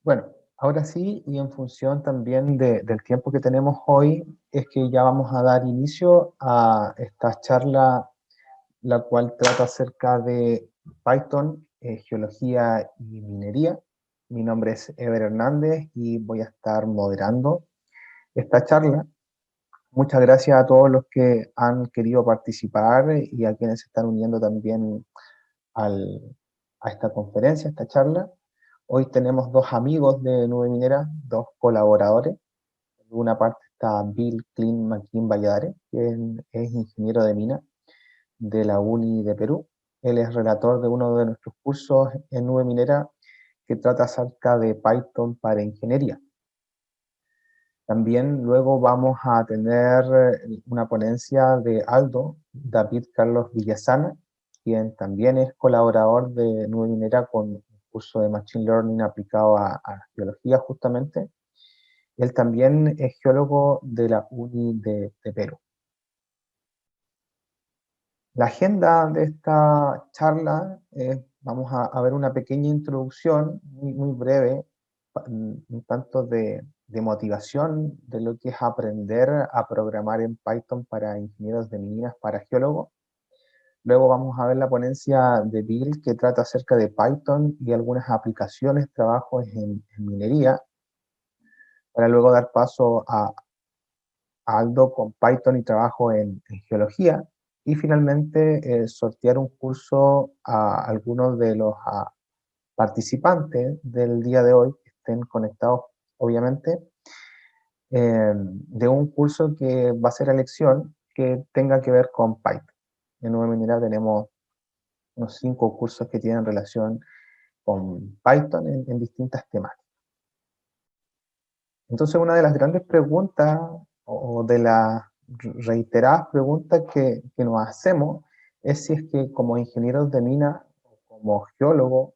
Bueno, ahora sí, y en función también del tiempo que tenemos hoy, es que ya vamos a dar inicio a esta charla, la cual trata acerca de Python, geología y minería. Mi nombre es Ever Hernández y voy a estar moderando esta charla. Muchas gracias a todos los que han querido participar y a quienes se están uniendo también al- a esta conferencia, a esta charla. Hoy tenemos dos amigos de Nube Minera, dos colaboradores. De una parte está Bill Clint McKean Valladares, que es ingeniero de mina de la UNI de Perú. Él es relator de uno de nuestros cursos en Nube Minera que trata acerca de Python para ingeniería. También luego vamos a tener una ponencia de Aldo David Carlos Villasana, quien también es colaborador de Nube Minera con un curso de Machine Learning aplicado a geología justamente. Él también es geólogo de la UNI de Perú. La agenda de esta charla, vamos a ver una pequeña introducción muy breve, un tanto de motivación de lo que es aprender a programar en Python para ingenieros de minas, para geólogos. Luego vamos a ver la ponencia de Bill que trata acerca de Python y algunas aplicaciones, trabajos en minería, para luego dar paso a Aldo con Python y trabajo en geología. Y finalmente sortear un curso a algunos de los participantes del día de hoy que estén conectados, obviamente, de un curso que va a ser elección que tenga que ver con Python. En Nube Minera tenemos unos 5 cursos que tienen relación con Python en distintas temáticas. Entonces, una de las grandes preguntas o de las reiteradas preguntas que nos hacemos es si es que como ingenieros de mina, o como geólogos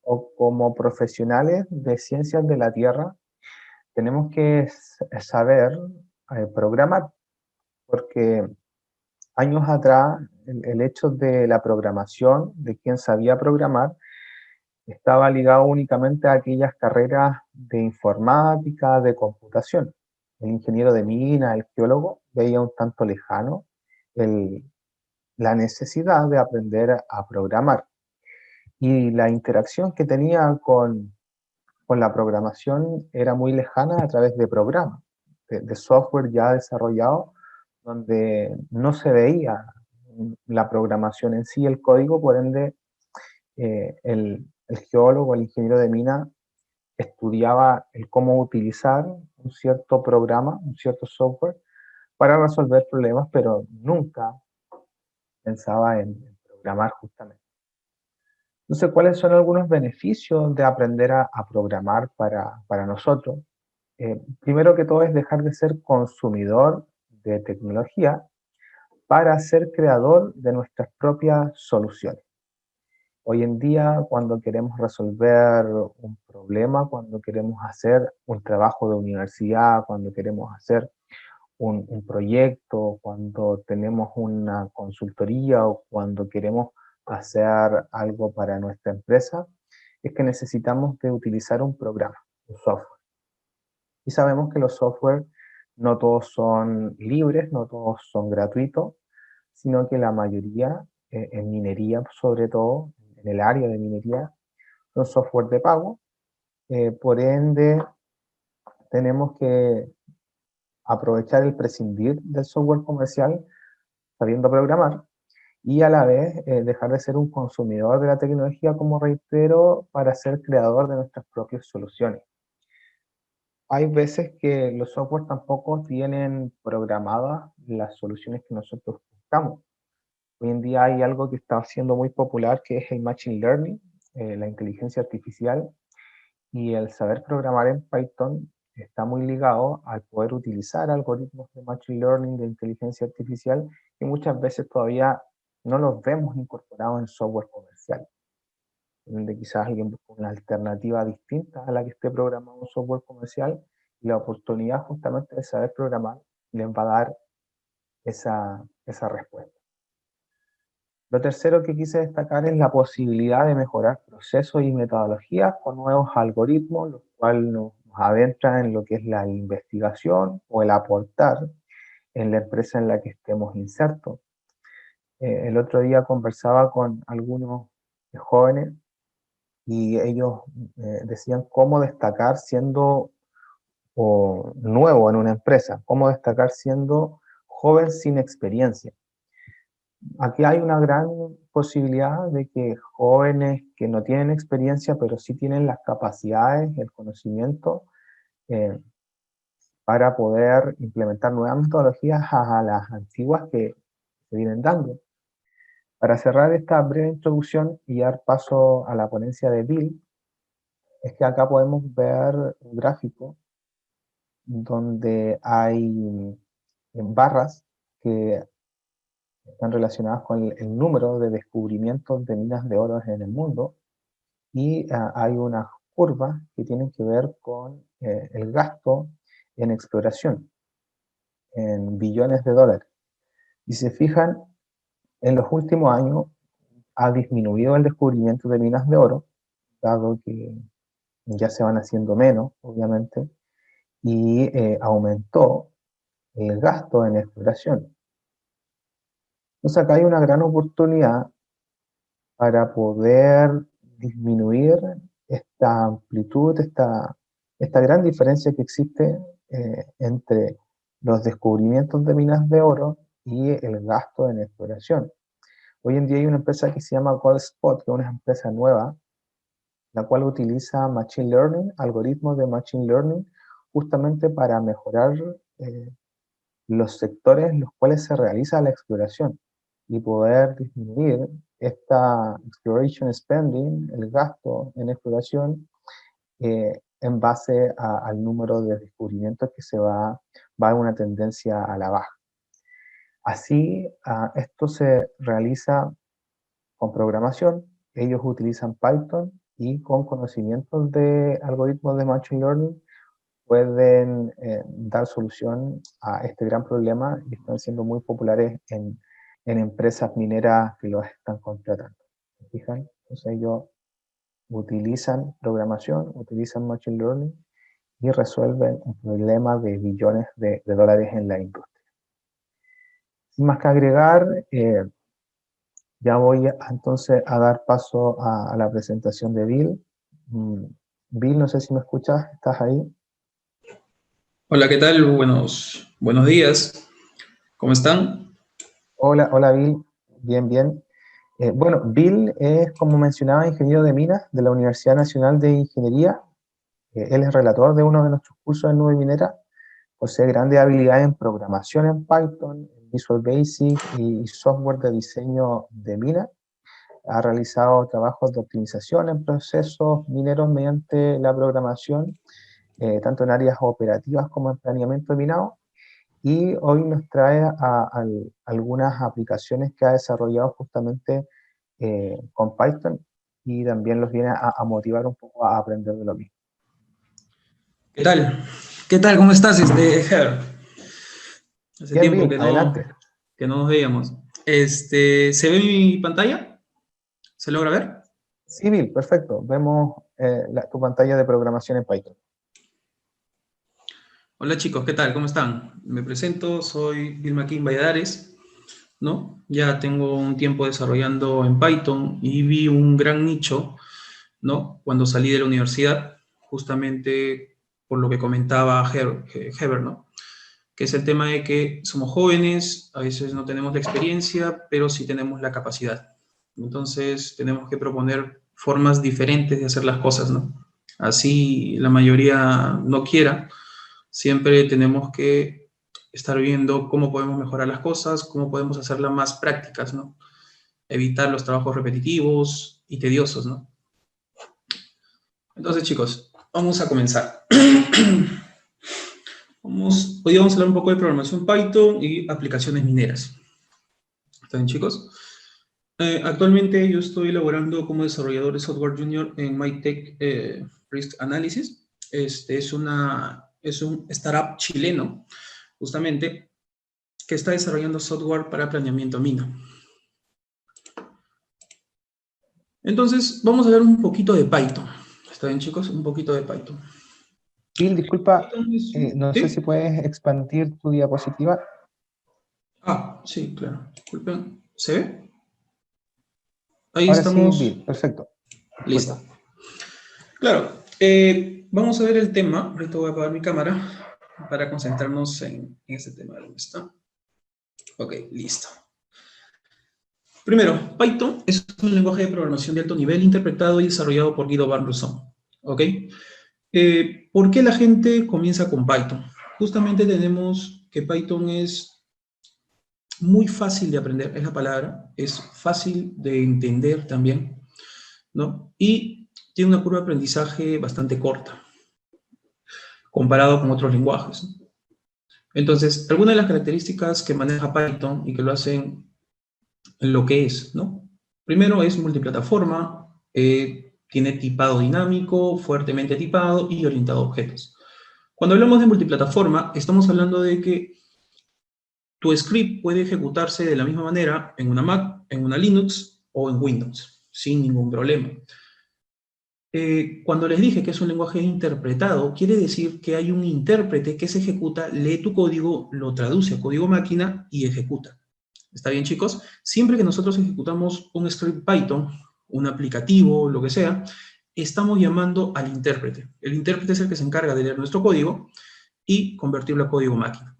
o como profesionales de ciencias de la Tierra, tenemos que saber programar, porque años atrás el hecho de la programación, de quien sabía programar, estaba ligado únicamente a aquellas carreras de informática, de computación. El ingeniero de mina, el geólogo, veía un tanto lejano el- la necesidad de aprender a programar. Y la interacción que tenía con la programación era muy lejana a través de programas, de software ya desarrollado, donde no se veía la programación en sí, el código, por ende, el geólogo, el ingeniero de mina, estudiaba el cómo utilizar un cierto programa, un cierto software para resolver problemas, pero nunca pensaba en programar justamente. Entonces, ¿cuáles son algunos beneficios de aprender a programar para nosotros? Primero que todo es dejar de ser consumidor de tecnología para ser creador de nuestras propias soluciones. Hoy en día, cuando queremos resolver un problema, cuando queremos hacer un trabajo de universidad, cuando queremos hacer un proyecto, cuando tenemos una consultoría o cuando queremos hacer algo para nuestra empresa, es que necesitamos de utilizar un programa, un software. Y sabemos que los software no todos son libres, no todos son gratuitos, sino que la mayoría, en minería sobre todo, en el área de minería, son software de pago. Por ende, tenemos que aprovechar el prescindir del software comercial sabiendo programar y a la vez dejar de ser un consumidor de la tecnología, como reitero, para ser creador de nuestras propias soluciones. Hay veces que los software tampoco tienen programadas las soluciones que nosotros buscamos. Hoy en día hay algo que está siendo muy popular, que es el Machine Learning, la inteligencia artificial, y el saber programar en Python está muy ligado al poder utilizar algoritmos de Machine Learning, de inteligencia artificial, que muchas veces todavía no los vemos incorporados en software comercial, donde quizás alguien busca una alternativa distinta a la que esté programado un software comercial, y la oportunidad justamente de saber programar les va a dar esa respuesta. Lo tercero que quise destacar es la posibilidad de mejorar procesos y metodologías con nuevos algoritmos, lo cual nos adentra en lo que es la investigación o el aportar en la empresa en la que estemos insertos. El otro día conversaba con algunos jóvenes y ellos decían cómo destacar siendo nuevo en una empresa, cómo destacar siendo joven sin experiencia. Aquí hay una gran posibilidad de que jóvenes que no tienen experiencia, pero sí tienen las capacidades, el conocimiento eh, para poder implementar nuevas metodologías a las antiguas que se vienen dando. Para cerrar esta breve introducción y dar paso a la ponencia de Bill, es que acá podemos ver un gráfico donde hay barras que están relacionadas con el número de descubrimientos de minas de oro en el mundo y hay unas curvas que tienen que ver con el gasto en exploración, en billones de dólares. Y si se fijan, en los últimos años ha disminuido el descubrimiento de minas de oro, dado que ya se van haciendo menos, obviamente, y aumentó el gasto en exploración. Entonces acá hay una gran oportunidad para poder disminuir esta amplitud, esta gran diferencia que existe entre los descubrimientos de minas de oro y el gasto en exploración. Hoy en día hay una empresa que se llama Goldspot, que es una empresa nueva, la cual utiliza Machine Learning, algoritmos de Machine Learning, justamente para mejorar los sectores en los cuales se realiza la exploración y poder disminuir esta exploration spending, el gasto en exploración, en base al número de descubrimientos que va en una tendencia a la baja. Así, esto se realiza con programación, ellos utilizan Python y con conocimientos de algoritmos de Machine Learning pueden dar solución a este gran problema y están siendo muy populares en empresas mineras que los están contratando. ¿Se fijan? Entonces ellos utilizan programación, utilizan Machine Learning y resuelven un problema de billones de dólares en la industria. Sin más que agregar, ya voy entonces a dar paso a la presentación de Bill. Bill, no sé si me escuchas, ¿estás ahí? Hola, ¿qué tal? Buenos días. ¿Cómo están? Hola Bill, bien, bien. Bueno, Bill es, como mencionaba, ingeniero de minas de la Universidad Nacional de Ingeniería. Él es relator de uno de nuestros cursos en nube minera. Posee grandes habilidades en programación en Python, en Visual Basic y software de diseño de mina. Ha realizado trabajos de optimización en procesos mineros mediante la programación, tanto en áreas operativas como en planeamiento de minado. Y hoy nos trae algunas aplicaciones que ha desarrollado justamente con Python y también los viene a motivar un poco a aprender de lo mismo. ¿Qué tal? ¿Qué tal? ¿Cómo estás, Ger? Hace Bien, tiempo Bill, adelante. que no nos veíamos. ¿Se ve mi pantalla? ¿Se logra ver? Sí, Bill, perfecto. Vemos tu pantalla de programación en Python. Hola chicos, ¿qué tal? ¿Cómo están? Me presento, soy Bill McKean Valladares, ¿no? Ya tengo un tiempo desarrollando en Python y vi un gran nicho, ¿no? Cuando salí de la universidad, justamente por lo que comentaba Heber, ¿no? Que es el tema de que somos jóvenes, a veces no tenemos la experiencia, pero sí tenemos la capacidad. Entonces tenemos que proponer formas diferentes de hacer las cosas, ¿no? Así la mayoría no quiera, siempre tenemos que estar viendo cómo podemos mejorar las cosas, cómo podemos hacerlas más prácticas, ¿no? Evitar los trabajos repetitivos y tediosos, ¿no? Entonces, chicos, vamos a comenzar. Hoy vamos a hablar un poco de programación Python y aplicaciones mineras. ¿Están bien, chicos? Actualmente yo estoy elaborando como desarrollador de software junior en MyTech Risk Analysis. Es un startup chileno, justamente, que está desarrollando software para planeamiento mina. Entonces, vamos a ver un poquito de Python. ¿Está bien, chicos? Un poquito de Python. Bill, disculpa, Python es no sé si ¿sí? puedes expandir tu diapositiva. Ah, sí, claro. Disculpen. ¿Se ve? Ahí Ahora sí, estamos. Bill, perfecto. Listo. Disculpa. Claro. Vamos a ver el tema. Ahorita voy a apagar mi cámara para concentrarnos en ese tema. ¿Dónde está? Ok, listo. Primero, Python es un lenguaje de programación de alto nivel interpretado y desarrollado por Guido van Rossum. ¿Ok? ¿Por qué la gente comienza con Python? Justamente tenemos que Python es muy fácil de aprender, es la palabra, es fácil de entender también, ¿no? Y tiene una curva de aprendizaje bastante corta, comparado con otros lenguajes. Entonces, algunas de las características que maneja Python y que lo hacen lo que es, ¿no? Primero es multiplataforma, tiene tipado dinámico, fuertemente tipado y orientado a objetos. Cuando hablamos de multiplataforma, estamos hablando de que tu script puede ejecutarse de la misma manera en una Mac, en una Linux o en Windows, sin ningún problema. Cuando les dije que es un lenguaje interpretado, quiere decir que hay un intérprete que se ejecuta, lee tu código, lo traduce a código máquina y ejecuta. ¿Está bien, chicos? Siempre que nosotros ejecutamos un script Python, un aplicativo, lo que sea, estamos llamando al intérprete. El intérprete es el que se encarga de leer nuestro código y convertirlo a código máquina.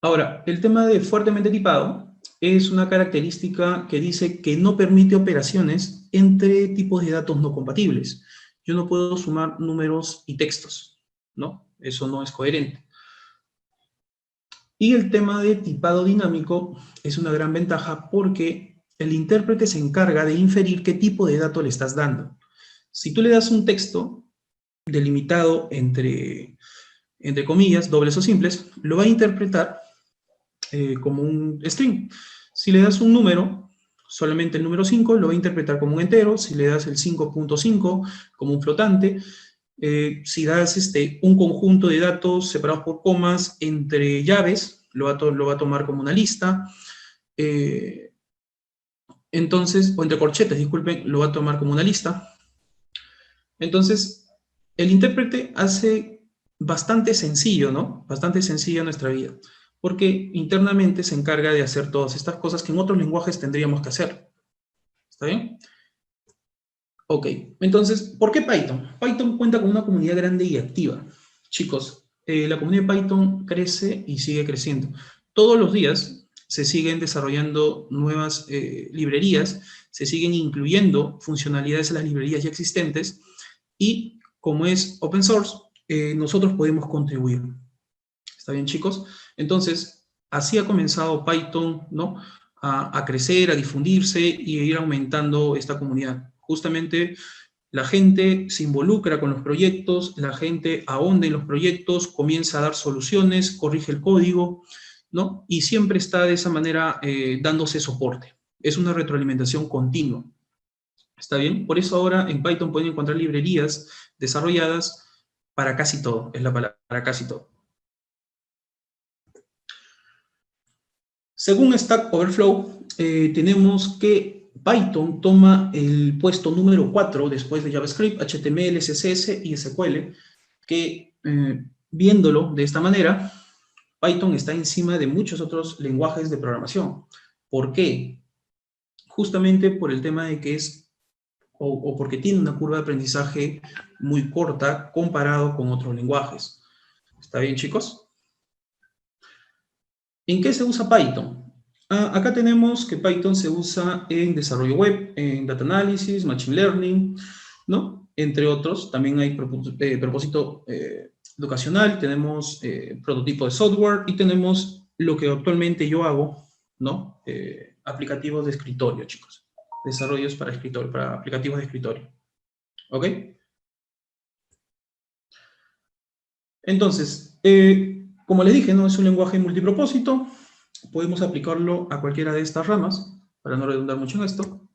Ahora, el tema de fuertemente tipado es una característica que dice que no permite operaciones entre tipos de datos no compatibles. Yo no puedo sumar números y textos, ¿no? Eso no es coherente. Y el tema de tipado dinámico es una gran ventaja porque el intérprete se encarga de inferir qué tipo de dato le estás dando. Si tú le das un texto delimitado entre comillas, dobles o simples, lo va a interpretar como un string. Si le das un número, solamente el número 5 lo va a interpretar como un entero. Si le das el 5.5 como un flotante. Si das un conjunto de datos separados por comas entre llaves, lo va a tomar como una lista. Entonces, o entre corchetes, disculpen, lo va a tomar como una lista. Entonces, el intérprete hace bastante sencillo, ¿no? Bastante sencilla nuestra vida, porque internamente se encarga de hacer todas estas cosas que en otros lenguajes tendríamos que hacer. ¿Está bien? Ok, entonces, ¿por qué Python? Python cuenta con una comunidad grande y activa. Chicos, la comunidad de Python crece y sigue creciendo. Todos los días se siguen desarrollando nuevas librerías, se siguen incluyendo funcionalidades en las librerías ya existentes y como es open source, nosotros podemos contribuir. ¿Está bien, chicos? Entonces, así ha comenzado Python, ¿no? A crecer, a difundirse y a ir aumentando esta comunidad. Justamente la gente se involucra con los proyectos, la gente ahonda en los proyectos, comienza a dar soluciones, corrige el código, ¿no? Y siempre está de esa manera dándose soporte. Es una retroalimentación continua. ¿Está bien? Por eso ahora en Python pueden encontrar librerías desarrolladas para casi todo, es la palabra, para casi todo. Según Stack Overflow, tenemos que Python toma el puesto número 4 después de JavaScript, HTML, CSS y SQL, que viéndolo de esta manera, Python está encima de muchos otros lenguajes de programación. ¿Por qué? Justamente por el tema de que es, o porque tiene una curva de aprendizaje muy corta comparado con otros lenguajes. ¿Está bien, chicos? ¿En qué se usa Python? Acá tenemos que Python se usa en desarrollo web, en data analysis, machine learning, ¿no? Entre otros. También hay propósito educacional, tenemos prototipo de software y tenemos lo que actualmente yo hago, ¿no? Aplicativos de escritorio, chicos. Desarrollos para escritorio, para aplicativos de escritorio. ¿Ok? Entonces, como les dije, no es un lenguaje multipropósito. Podemos aplicarlo a cualquiera de estas ramas, para no redundar mucho en esto.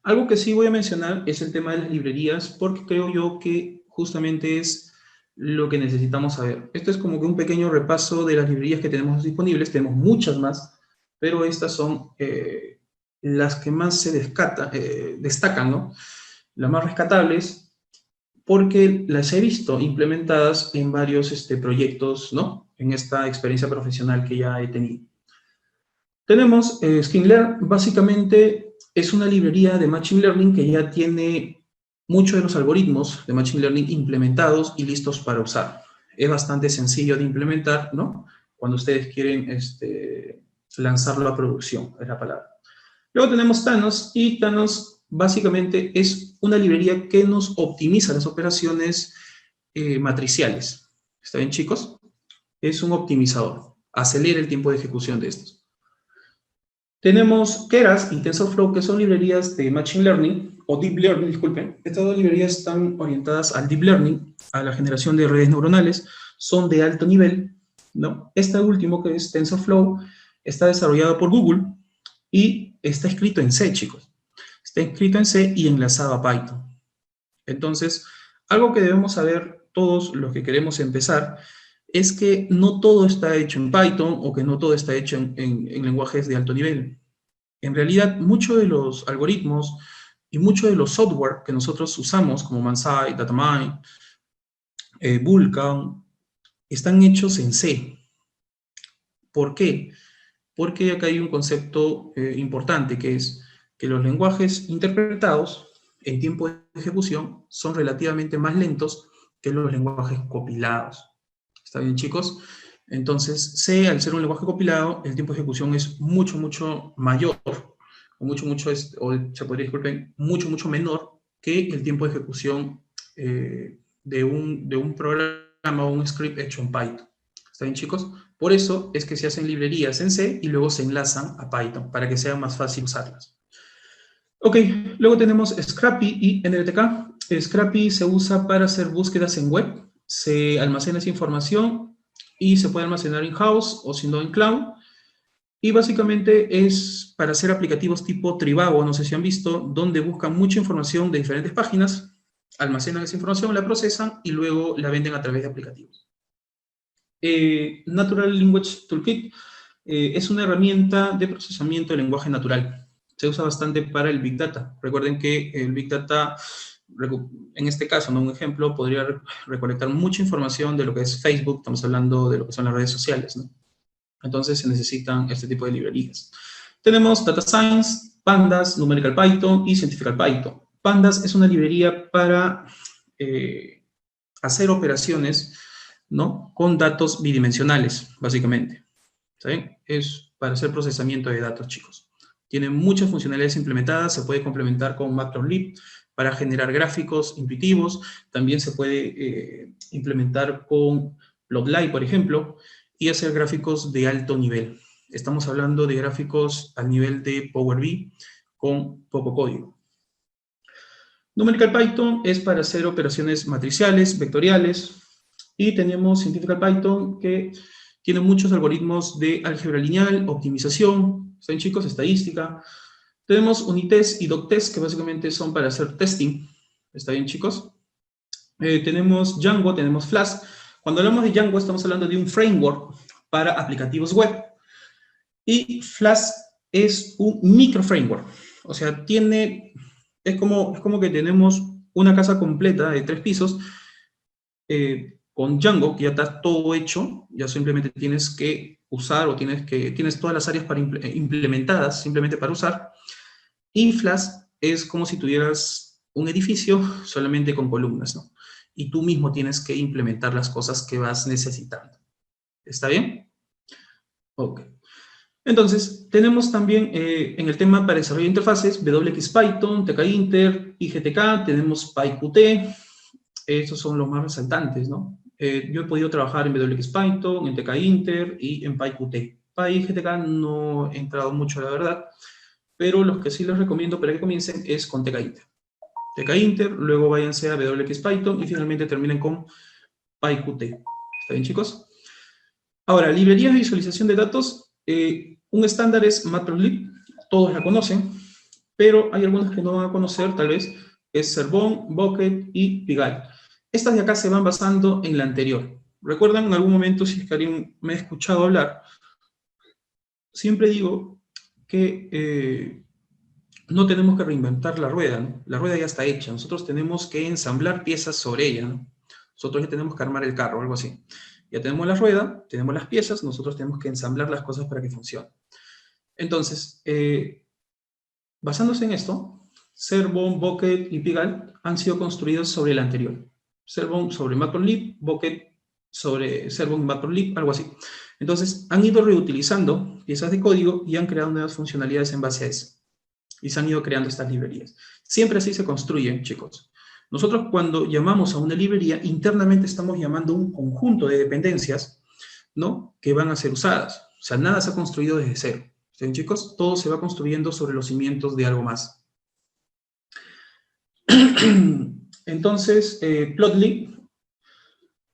Algo que sí voy a mencionar es el tema de las librerías, porque creo yo que justamente es lo que necesitamos saber. Esto es como que un pequeño repaso de las librerías que tenemos disponibles. Tenemos muchas más, pero estas son las que más se destacan, ¿no? Las más rescatables, porque las he visto implementadas en varios proyectos, ¿no? En esta experiencia profesional que ya he tenido. Tenemos Skimlearn, básicamente es una librería de Machine Learning que ya tiene muchos de los algoritmos de Machine Learning implementados y listos para usar. Es bastante sencillo de implementar, ¿no? Cuando ustedes quieren lanzarlo a producción, es la palabra. Luego tenemos Thanos, y Thanos básicamente es una librería que nos optimiza las operaciones matriciales. ¿Está bien, chicos? Es un optimizador. Acelera el tiempo de ejecución de estos. Tenemos Keras y TensorFlow, que son librerías de Machine Learning, o Deep Learning, disculpen. Estas dos librerías están orientadas al Deep Learning, a la generación de redes neuronales, son de alto nivel, ¿no? Este último, que es TensorFlow, está desarrollado por Google y está escrito en C, chicos. Está escrito en C y enlazado a Python. Entonces, algo que debemos saber todos los que queremos empezar es que no todo está hecho en Python o que no todo está hecho en lenguajes de alto nivel. En realidad, muchos de los algoritmos y mucho de los software que nosotros usamos, como Manzai, Datamine, Vulkan, están hechos en C. ¿Por qué? Porque acá hay un concepto importante, que es que los lenguajes interpretados en tiempo de ejecución son relativamente más lentos que los lenguajes compilados. ¿Está bien, chicos? Entonces, C, al ser un lenguaje compilado, el tiempo de ejecución es mucho, mucho mayor, o se podría disculpen, mucho, mucho menor que el tiempo de ejecución de un programa o un script hecho en Python. ¿Está bien, chicos? Por eso es que se hacen librerías en C y luego se enlazan a Python, para que sea más fácil usarlas. Ok, luego tenemos Scrappy y NLTK. Scrappy se usa para hacer búsquedas en web, se almacena esa información y se puede almacenar in-house o si no en cloud. Y básicamente es para hacer aplicativos tipo Trivago, no sé si han visto, donde buscan mucha información de diferentes páginas, almacenan esa información, la procesan y luego la venden a través de aplicativos. Natural Language Toolkit es una herramienta de procesamiento de lenguaje natural. Se usa bastante para el Big Data. Recuerden que el Big Data, en este caso, ¿no? Un ejemplo, podría recolectar mucha información de lo que es Facebook, estamos hablando de lo que son las redes sociales, ¿no? Entonces se necesitan este tipo de librerías. Tenemos Data Science, Pandas, Numerical Python y Scientific Python. Pandas es una librería para hacer operaciones, ¿no? Con datos bidimensionales, básicamente. ¿Sí? Es para hacer procesamiento de datos, chicos. Tiene muchas funcionalidades implementadas, se puede complementar con Matplotlib para generar gráficos intuitivos, también se puede implementar con Plotly, por ejemplo, y hacer gráficos de alto nivel. Estamos hablando de gráficos al nivel de Power BI con poco código. Numerical Python es para hacer operaciones matriciales, vectoriales, y tenemos Scientific Python, que tiene muchos algoritmos de álgebra lineal, optimización, ¿están, chicos? Estadística. Tenemos Unitest y Doctest, que básicamente son para hacer testing. ¿Está bien, chicos? Tenemos Django, tenemos Flask. Cuando hablamos de Django, estamos hablando de un framework para aplicativos web. Y Flask es un micro framework. O sea, es como que tenemos una casa completa de 3 pisos con Django, que ya está todo hecho, ya simplemente tienes que usar o tienes todas las áreas implementadas simplemente para usar. Y Flask es como si tuvieras un edificio solamente con columnas, ¿no? Y tú mismo tienes que implementar las cosas que vas necesitando. ¿Está bien? Ok. Entonces, tenemos también en el tema para desarrollo de interfaces, WXPython, TK-Inter, IGTK, tenemos PyQt, estos son los más resaltantes, ¿no? Yo he podido trabajar en WXPython, en TK-Inter y en PyQt. PyGTK no he entrado mucho, la verdad, pero los que sí les recomiendo para que comiencen es con TK-Inter. TK-Inter, luego váyanse a WXPython y finalmente terminen con PyQt. ¿Está bien, chicos? Ahora, librerías de visualización de datos, un estándar es Matplotlib, todos la conocen, pero hay algunas que no van a conocer, tal vez, es Serbon, Bucket y Pigalle. Estas de acá se van basando en la anterior. ¿Recuerdan en algún momento, si es que alguien me ha escuchado hablar? Siempre digo que no tenemos que reinventar la rueda, ¿no? La rueda ya está hecha, nosotros tenemos que ensamblar piezas sobre ella, ¿no? Nosotros ya tenemos que armar el carro, algo así. Ya tenemos la rueda, tenemos las piezas, nosotros tenemos que ensamblar las cosas para que funcione. Entonces, basándose en esto, Cerbon, Bucket y Pigalle han sido construidos sobre el anterior. Cerbon sobre Matplotlib, Bucket sobre Cerbon y Matplotlib, algo así. Entonces, han ido reutilizando piezas de código y han creado nuevas funcionalidades en base a eso. Y se han ido creando estas librerías. Siempre así se construyen, chicos. Nosotros cuando llamamos a una librería, internamente estamos llamando a un conjunto de dependencias, ¿no?, que van a ser usadas. O sea, nada se ha construido desde cero. ¿Ven, chicos? Todo se va construyendo sobre los cimientos de algo más. Entonces, Plotly,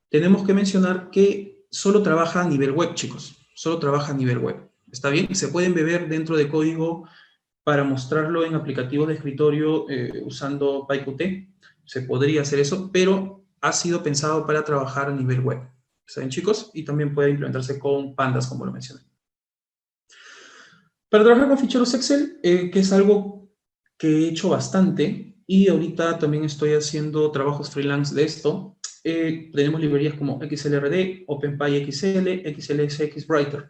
tenemos que mencionar que solo trabaja a nivel web, chicos. Solo trabaja a nivel web. ¿Está bien? Se pueden beber dentro de código para mostrarlo en aplicativos de escritorio usando PyQt. Se podría hacer eso, pero ha sido pensado para trabajar a nivel web. ¿Está bien, chicos? Y también puede implementarse con pandas, como lo mencioné. Para trabajar con ficheros Excel, que es algo que he hecho bastante, y ahorita también estoy haciendo trabajos freelance de esto, tenemos librerías como XLRD, OpenPyXL, XLSX-Writer.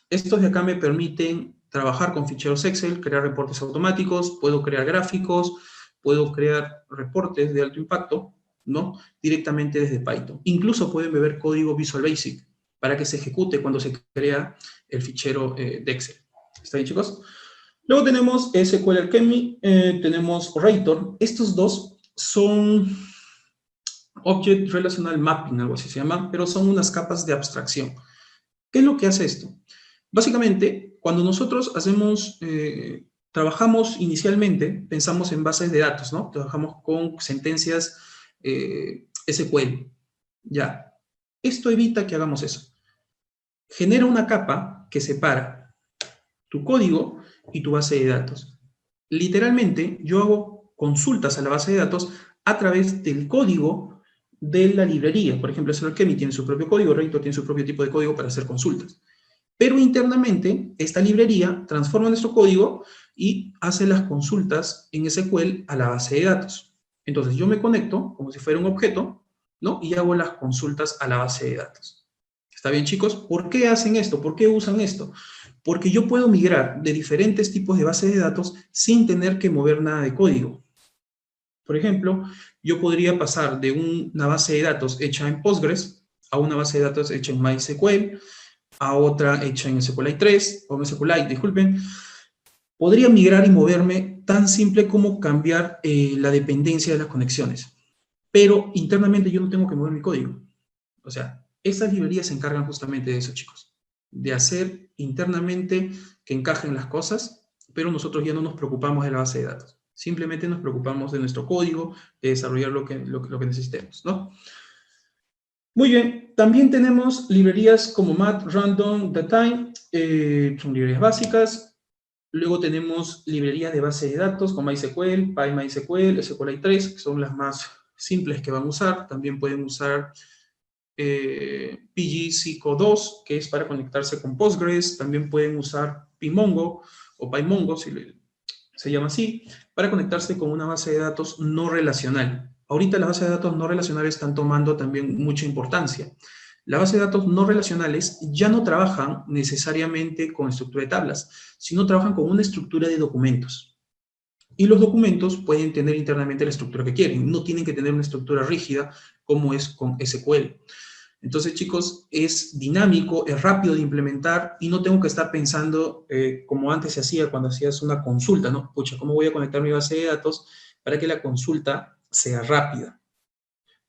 Estos de acá me permiten trabajar con ficheros Excel, crear reportes automáticos, puedo crear gráficos, puedo crear reportes de alto impacto, ¿no?, directamente desde Python. Incluso pueden beber código Visual Basic para que se ejecute cuando se crea el fichero de Excel. ¿Está bien, chicos? Luego tenemos SQL Alchemy, tenemos Orator. Estos dos son Object Relational Mapping, algo así se llama, pero son unas capas de abstracción. ¿Qué es lo que hace esto? Básicamente, cuando nosotros trabajamos inicialmente, pensamos en bases de datos, ¿no? Trabajamos con sentencias SQL. Ya. Esto evita que hagamos eso. Genera una capa que separa tu código y tu base de datos. Literalmente, yo hago consultas a la base de datos a través del código de la librería. Por ejemplo, SQL tiene su propio código, Orator tiene su propio tipo de código para hacer consultas. Pero internamente, esta librería transforma nuestro código y hace las consultas en SQL a la base de datos. Entonces, yo me conecto como si fuera un objeto, ¿no?, y hago las consultas a la base de datos. ¿Está bien, chicos? ¿Por qué hacen esto? ¿Por qué usan esto? Porque yo puedo migrar de diferentes tipos de bases de datos sin tener que mover nada de código. Por ejemplo, yo podría pasar de una base de datos hecha en Postgres a una base de datos hecha en MySQL, a otra hecha en SQLite 3, o SQLite, disculpen. Podría migrar y moverme tan simple como cambiar la dependencia de las conexiones. Pero internamente yo no tengo que mover mi código. O sea, estas librerías se encargan justamente de eso, chicos. De hacer internamente que encajen las cosas, pero nosotros ya no nos preocupamos de la base de datos. Simplemente nos preocupamos de nuestro código, de desarrollar lo que necesitemos, ¿no? Muy bien, también tenemos librerías como Mat, Random, Datetime, son librerías básicas. Luego tenemos librerías de base de datos como MySQL, PyMySQL, SQLite 3, que son las más simples que van a usar. También pueden usar pgCco2, que es para conectarse con Postgres. También pueden usar PyMongo o PyMongo, si se llama así, para conectarse con una base de datos no relacional. Ahorita las bases de datos no relacionales están tomando también mucha importancia. Las bases de datos no relacionales ya no trabajan necesariamente con estructura de tablas, sino trabajan con una estructura de documentos. Y los documentos pueden tener internamente la estructura que quieren, no tienen que tener una estructura rígida como es con SQL. Entonces, chicos, es dinámico, es rápido de implementar y no tengo que estar pensando como antes se hacía cuando hacías una consulta, ¿no? Pucha, ¿cómo voy a conectar mi base de datos para que la consulta sea rápida,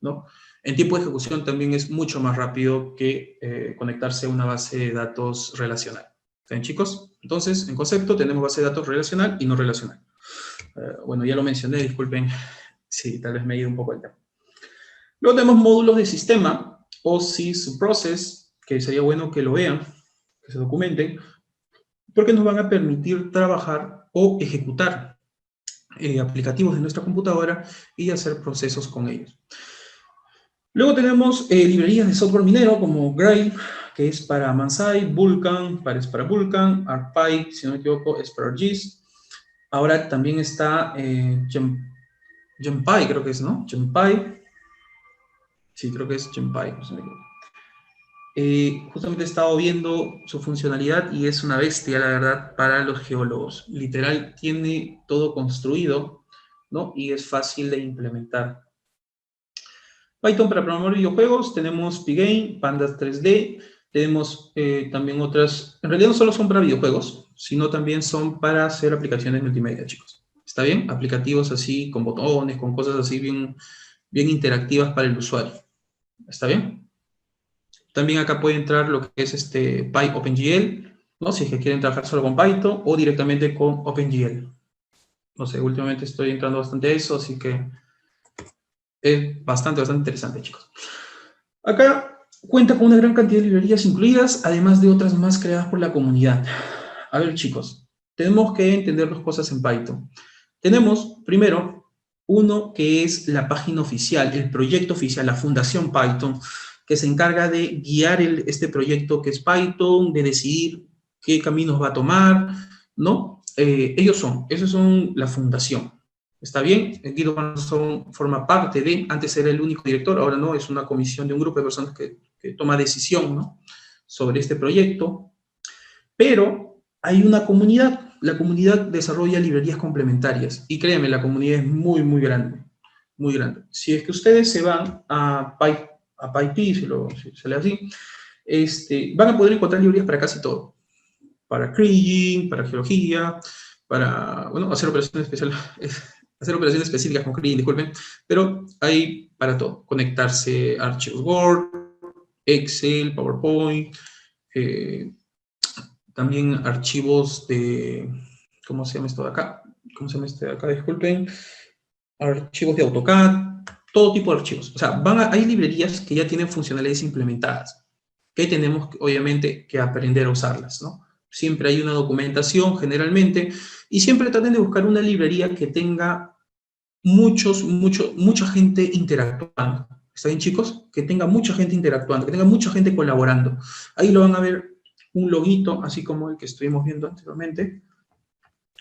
¿no? En tiempo de ejecución también es mucho más rápido que conectarse a una base de datos relacional. ¿Ven, chicos? Entonces, en concepto tenemos base de datos relacional y no relacional. Bueno, ya lo mencioné, disculpen si tal vez me he ido un poco el tema. Luego tenemos módulos de sistema, o sys-process, que sería bueno que lo vean, que se documenten, porque nos van a permitir trabajar o ejecutar aplicativos de nuestra computadora y hacer procesos con ellos. Luego tenemos librerías de software minero como Grail, que es para Mansai, Vulkan, es para Vulkan, ArcPy, si no me equivoco, es para ArcGIS, Ahora también está GenPy, creo que es, ¿no? GenPy. Sí, creo que es GenPy. No sé si me equivoco. Justamente he estado viendo su funcionalidad y es una bestia, la verdad, para los geólogos. Literal, tiene todo construido, ¿no? Y es fácil de implementar. Python para programar videojuegos, tenemos Pygame, Pandas 3D, tenemos también otras, en realidad no solo son para videojuegos, sino también son para hacer aplicaciones multimedia, chicos. ¿Está bien? Aplicativos así, con botones, con cosas así bien, bien interactivas para el usuario. ¿Está bien? También acá puede entrar lo que es PyOpenGL, ¿no? Si es que quieren trabajar solo con Python o directamente con OpenGL. No sé, últimamente estoy entrando bastante a eso, así que es bastante interesante, chicos. Acá cuenta con una gran cantidad de librerías incluidas, además de otras más creadas por la comunidad. A ver, chicos, tenemos que entender dos cosas en Python. Tenemos, primero, uno que es la página oficial, el proyecto oficial, la Fundación Python, que se encarga de guiar este proyecto que es Python, de decidir qué caminos va a tomar, ¿no? Esos son la fundación. ¿Está bien? Guido Manson forma parte de, antes era el único director, ahora no, es una comisión de un grupo de personas que toma decisión, ¿no? Sobre este proyecto, pero hay una comunidad, la comunidad desarrolla librerías complementarias, y créanme, la comunidad es muy, muy grande, muy grande. Si es que ustedes se van a PyPy, si se lee así, van a poder encontrar librerías para casi todo, para kriging, para geología, para, bueno, hacer operaciones especiales, hacer operaciones específicas con kriging, disculpen, pero hay para todo, conectarse a archivos Word, Excel, PowerPoint, eh, también archivos de, ¿cómo se llama esto de acá? ¿Cómo se llama este de acá? Disculpen, archivos de AutoCAD, todo tipo de archivos. O sea, hay librerías que ya tienen funcionalidades implementadas, que tenemos, obviamente, que aprender a usarlas, ¿no? Siempre hay una documentación, generalmente, y siempre traten de buscar una librería que tenga mucha gente interactuando. ¿Está bien, chicos? Que tenga mucha gente interactuando, que tenga mucha gente colaborando. Ahí lo van a ver un loguito, así como el que estuvimos viendo anteriormente.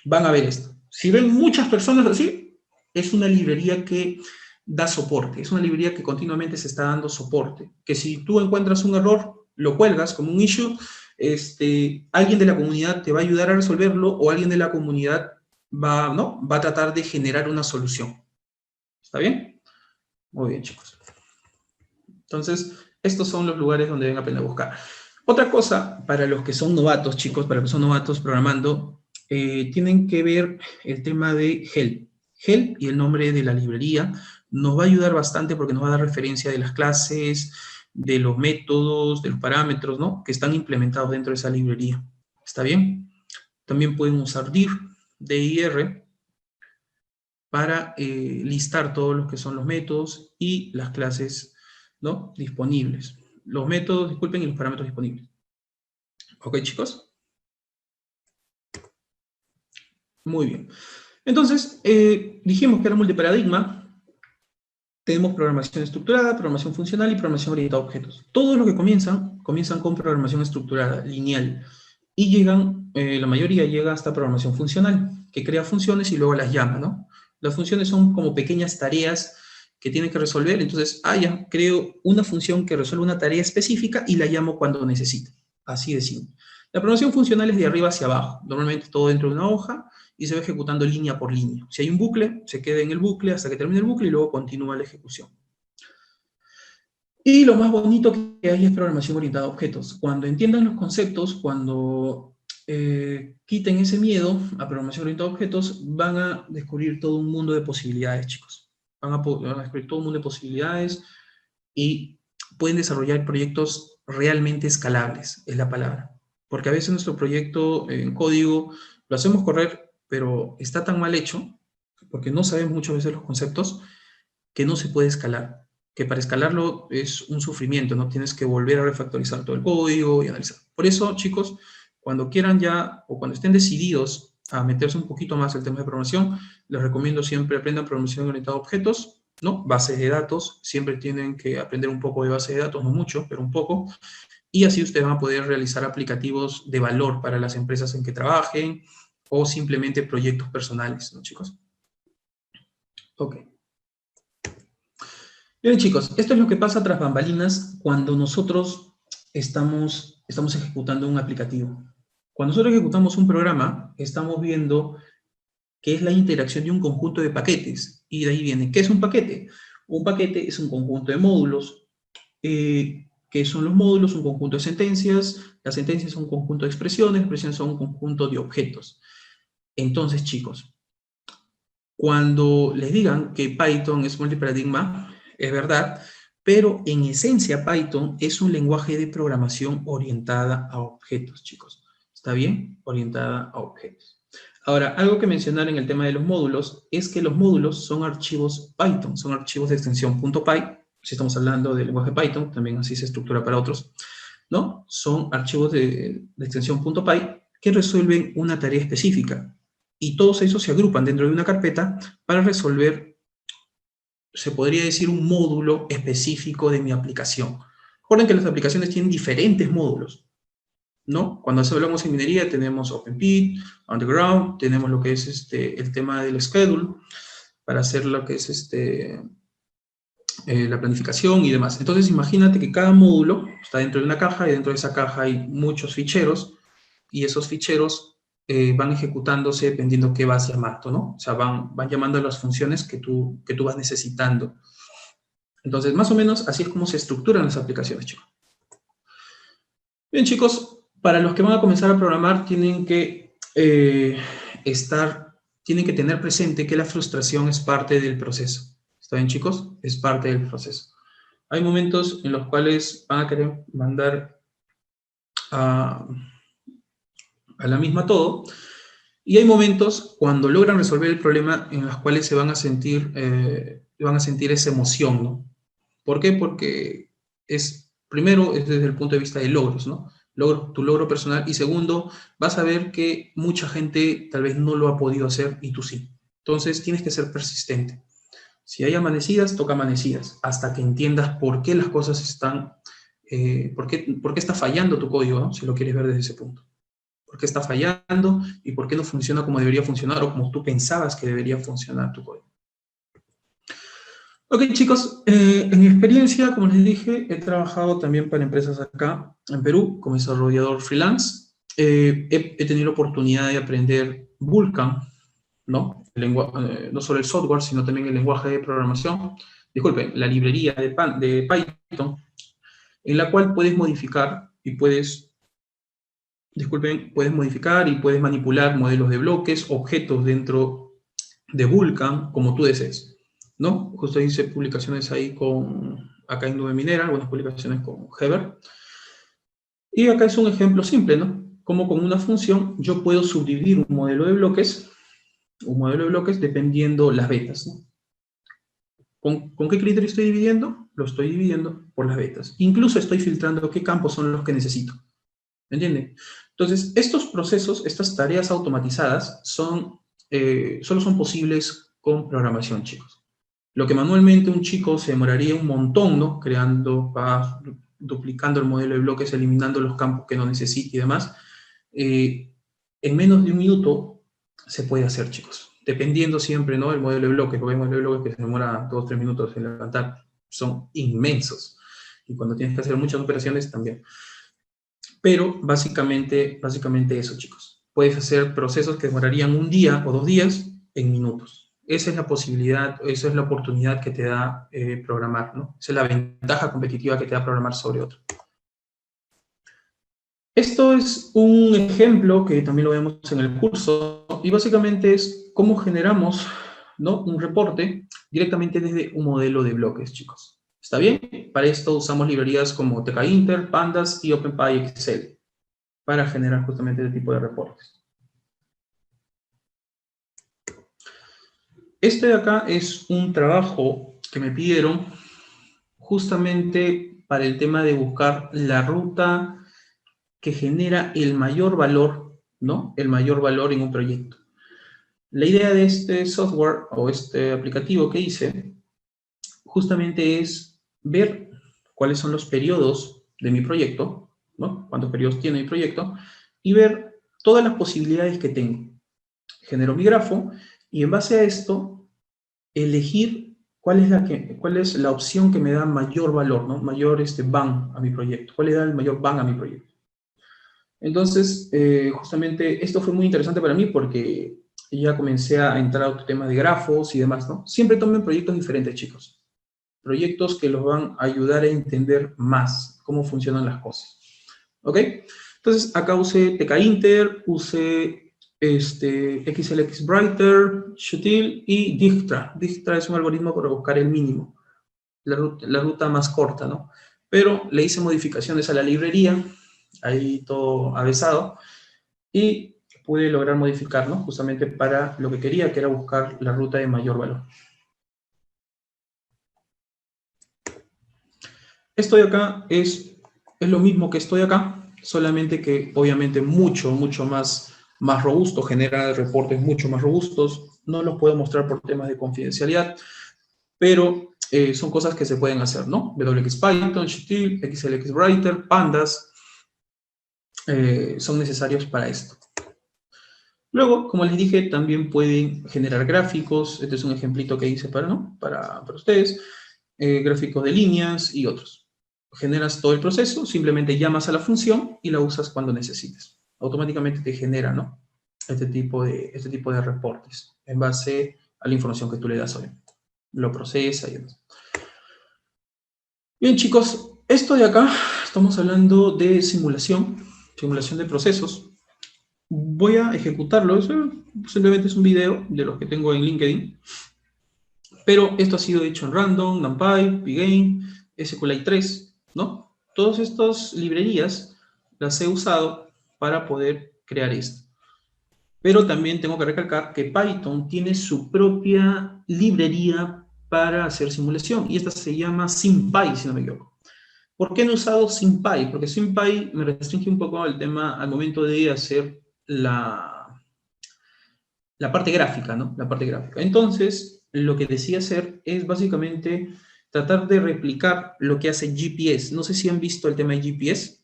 Van a ver esto. Si ven muchas personas así, es una librería que da soporte, es una librería que continuamente se está dando soporte, que si tú encuentras un error, lo cuelgas como un issue, alguien de la comunidad te va a ayudar a resolverlo o alguien de la comunidad va a tratar de generar una solución. ¿Está bien? Muy bien, chicos. Entonces, estos son los lugares donde deben aprender a buscar. Otra cosa, para los que son novatos, chicos, para los que son novatos programando, tienen que ver el tema de Help. Help y el nombre de la librería nos va a ayudar bastante porque nos va a dar referencia de las clases, de los métodos, de los parámetros, ¿no? Que están implementados dentro de esa librería. ¿Está bien? También pueden usar dir, dir, para listar todos los que son los métodos y las clases, ¿no? Disponibles. Los métodos, disculpen, y los parámetros disponibles. ¿Ok, chicos? Muy bien. Entonces, dijimos que era multiparadigma. Tenemos programación estructurada, programación funcional y programación orientada a objetos. Todos los que comienzan con programación estructurada, lineal, y llegan, la mayoría llega hasta programación funcional, que crea funciones y luego las llama, ¿no? Las funciones son como pequeñas tareas que tienen que resolver, entonces, ya, creo una función que resuelve una tarea específica y la llamo cuando necesite. Así de simple. La programación funcional es de arriba hacia abajo, normalmente todo dentro de una hoja, y se va ejecutando línea por línea. Si hay un bucle, se queda en el bucle hasta que termine el bucle y luego continúa la ejecución. Y lo más bonito que hay es programación orientada a objetos. Cuando entiendan los conceptos, cuando quiten ese miedo a programación orientada a objetos, van a descubrir todo un mundo de posibilidades, chicos. Van a descubrir todo un mundo de posibilidades y pueden desarrollar proyectos realmente escalables, es la palabra. Porque a veces nuestro proyecto en código lo hacemos correr, pero está tan mal hecho, porque no sabemos muchas veces los conceptos, que no se puede escalar. Que para escalarlo es un sufrimiento, ¿no? Tienes que volver a refactorizar todo el código y analizar. Por eso, chicos, cuando quieran ya, o cuando estén decididos a meterse un poquito más en el tema de programación, les recomiendo siempre aprendan programación orientada a objetos, ¿no? Bases de datos, siempre tienen que aprender un poco de base de datos, no mucho, pero un poco, y así ustedes van a poder realizar aplicativos de valor para las empresas en que trabajen, o simplemente proyectos personales, ¿no, chicos? Ok. Bien, chicos, esto es lo que pasa tras bambalinas cuando nosotros estamos ejecutando un aplicativo. Cuando nosotros ejecutamos un programa, estamos viendo qué es la interacción de un conjunto de paquetes. Y de ahí viene, ¿qué es un paquete? Un paquete es un conjunto de módulos. ¿Qué son los módulos? Un conjunto de sentencias. Las sentencias son un conjunto de expresiones. Expresiones son un conjunto de objetos. Entonces, chicos, cuando les digan que Python es multiparadigma, es verdad, pero en esencia Python es un lenguaje de programación orientada a objetos, chicos. ¿Está bien? Orientada a objetos. Ahora, algo que mencionar en el tema de los módulos es que los módulos son archivos Python, son archivos de extensión .py. Si estamos hablando del lenguaje Python, también así se estructura para otros, ¿no? Son archivos de extensión .py que resuelven una tarea específica. Y todos esos se agrupan dentro de una carpeta para resolver, se podría decir, un módulo específico de mi aplicación. Recuerden que las aplicaciones tienen diferentes módulos, ¿no? Cuando hablamos en minería tenemos OpenPit, Underground, tenemos lo que es el tema del schedule, para hacer lo que es la planificación y demás. Entonces imagínate que cada módulo está dentro de una caja y dentro de esa caja hay muchos ficheros y esos ficheros van ejecutándose dependiendo qué vas llamando, ¿no? O sea, van llamando a las funciones que tú vas necesitando. Entonces, más o menos así es como se estructuran las aplicaciones, chicos. Bien, chicos, para los que van a comenzar a programar tienen que tener presente que la frustración es parte del proceso. ¿Está bien, chicos? Es parte del proceso. Hay momentos en los cuales van a querer mandar a la misma todo, y hay momentos cuando logran resolver el problema en los cuales se van a sentir esa emoción, ¿no? ¿Por qué? Porque primero es desde el punto de vista de logros, ¿no? Tu logro personal, y segundo, vas a ver que mucha gente tal vez no lo ha podido hacer y tú sí. Entonces tienes que ser persistente. Si hay amanecidas, toca amanecidas, hasta que entiendas por qué las cosas están, por qué está fallando tu código, ¿no? Si lo quieres ver desde ese punto. ¿Por qué está fallando y por qué no funciona como debería funcionar o como tú pensabas que debería funcionar tu código? Ok, chicos, en mi experiencia, como les dije, he trabajado también para empresas acá en Perú como desarrollador freelance. He tenido la oportunidad de aprender Vulkan, ¿no? No solo el software, sino también el lenguaje de programación, disculpen, la librería de Python, en la cual puedes modificar y puedes manipular modelos de bloques, objetos dentro de Vulkan, como tú desees, ¿no? Justo hice publicaciones ahí acá en Nube Minera, algunas publicaciones con Heber. Y acá es un ejemplo simple, ¿no? Como con una función yo puedo subdividir un modelo de bloques dependiendo las vetas, ¿no? ¿Con qué criterio estoy dividiendo? Lo estoy dividiendo por las vetas. Incluso estoy filtrando qué campos son los que necesito. ¿Entienden? Entonces, estos procesos, estas tareas automatizadas, solo son posibles con programación, chicos. Lo que manualmente un chico se demoraría un montón, ¿no? Duplicando el modelo de bloques, eliminando los campos que no necesita y demás, en menos de un minuto se puede hacer, chicos. Dependiendo siempre, ¿no? El modelo de bloques, porque hay modelos de bloques que se demora 2 o 3 minutos en levantar. Son inmensos. Y cuando tienes que hacer muchas operaciones, también. Pero básicamente eso, chicos. Puedes hacer procesos que demorarían un día o 2 días en minutos. Esa es la posibilidad, esa es la oportunidad que te da programar, ¿no? Esa es la ventaja competitiva que te da programar sobre otro. Esto es un ejemplo que también lo vemos en el curso, y básicamente es cómo generamos, ¿no? Un reporte directamente desde un modelo de bloques, chicos. ¿Está bien? Para esto usamos librerías como tkinter, pandas y OpenPyXL para generar justamente este tipo de reportes. Este de acá es un trabajo que me pidieron justamente para el tema de buscar la ruta que genera el mayor valor, ¿no? El mayor valor en un proyecto. La idea de este software o este aplicativo que hice justamente es ver cuáles son los periodos de mi proyecto, ¿no? Cuántos periodos tiene mi proyecto, y ver todas las posibilidades que tengo. genero mi grafo, y en base a esto, elegir cuál es la opción que me da mayor valor, ¿no? Mayor bang a mi proyecto. ¿Cuál le da el mayor bang a mi proyecto? Entonces, justamente esto fue muy interesante para mí porque ya comencé a entrar a otro tema de grafos y demás, ¿no? Siempre tomen proyectos diferentes, chicos. Proyectos que los van a ayudar a entender más cómo funcionan las cosas. ¿Ok? Entonces, acá usé TK-Inter, usé XLXWriter, Shutil y Dijkstra. Dijkstra es un algoritmo para buscar el mínimo, la ruta más corta, ¿no? Pero le hice modificaciones a la librería, ahí todo avesado, y pude lograr modificarlo justamente para lo que quería, que era buscar la ruta de mayor valor. Esto de acá es lo mismo que esto de acá, solamente que obviamente mucho más robusto, genera reportes mucho más robustos. No los puedo mostrar por temas de confidencialidad, pero son cosas que se pueden hacer, ¿no? WX Python, Shtil, XLXWriter, Pandas, son necesarios para esto. Luego, como les dije, también pueden generar gráficos. Este es un ejemplito que hice para ustedes. Gráficos de líneas y otros. Generas todo el proceso, simplemente llamas a la función y la usas cuando necesites. Automáticamente te genera, ¿no? Este tipo de reportes en base a la información que tú le das hoy. Lo procesa y demás. Bien, chicos, esto de acá, estamos hablando de simulación de procesos. Voy a ejecutarlo, eso simplemente es un video de los que tengo en LinkedIn, pero esto ha sido hecho en Random, NumPy, Pygame, SQLite 3, ¿no? Todas estas librerías las he usado para poder crear esto. Pero también tengo que recalcar que Python tiene su propia librería para hacer simulación, y esta se llama SymPy, si no me equivoco. ¿Por qué no he usado SymPy? Porque SymPy me restringe un poco el tema al momento de hacer la parte gráfica, ¿no? La parte gráfica. Entonces, lo que decía hacer es básicamente tratar de replicar lo que hace GPS. No sé si han visto el tema de GPS.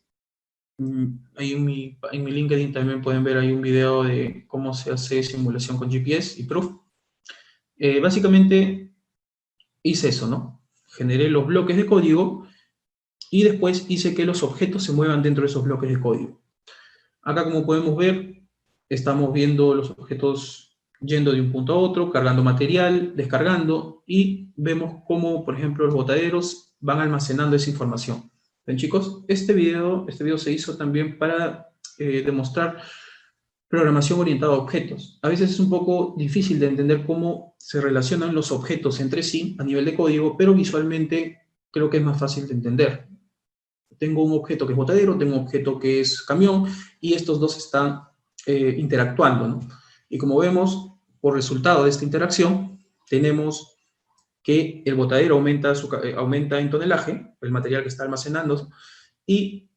Ahí en mi LinkedIn también pueden ver ahí un video de cómo se hace simulación con GPS y Proof. Básicamente hice eso, ¿no? Generé los bloques de código y después hice que los objetos se muevan dentro de esos bloques de código. Acá, como podemos ver, estamos viendo los objetos yendo de un punto a otro, cargando material, descargando, y vemos cómo, por ejemplo, los botaderos van almacenando esa información. ¿Ven, chicos? Este video se hizo también para demostrar programación orientada a objetos. A veces es un poco difícil de entender cómo se relacionan los objetos entre sí a nivel de código, pero visualmente creo que es más fácil de entender. Tengo un objeto que es botadero, tengo un objeto que es camión, y estos dos están interactuando, ¿no? Y como vemos, por resultado de esta interacción, tenemos que el botadero aumenta en tonelaje, el material que está almacenando, y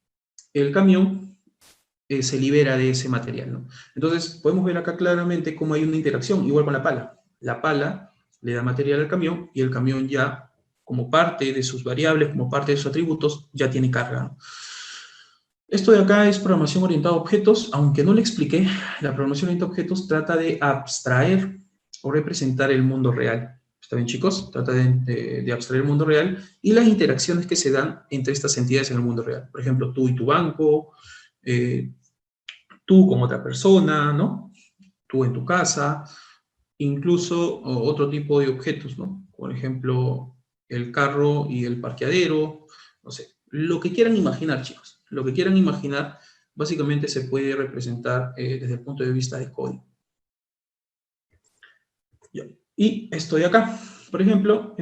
el camión se libera de ese material, ¿no? Entonces, podemos ver acá claramente cómo hay una interacción, igual con la pala. La pala le da material al camión, y el camión ya, como parte de sus variables, como parte de sus atributos, ya tiene carga, ¿no? Esto de acá es programación orientada a objetos. Aunque no le expliqué, la programación orientada a objetos trata de abstraer o representar el mundo real. ¿Está bien, chicos? Trata de abstraer el mundo real y las interacciones que se dan entre estas entidades en el mundo real. Por ejemplo, tú y tu banco, eh, tú con otra persona, ¿no? Tú en tu casa, incluso otro tipo de objetos, ¿no? Por ejemplo, el carro y el parqueadero, no sé, lo que quieran imaginar, chicos, lo que quieran imaginar, básicamente se puede representar desde el punto de vista de código. Ya. Y esto de acá, por ejemplo,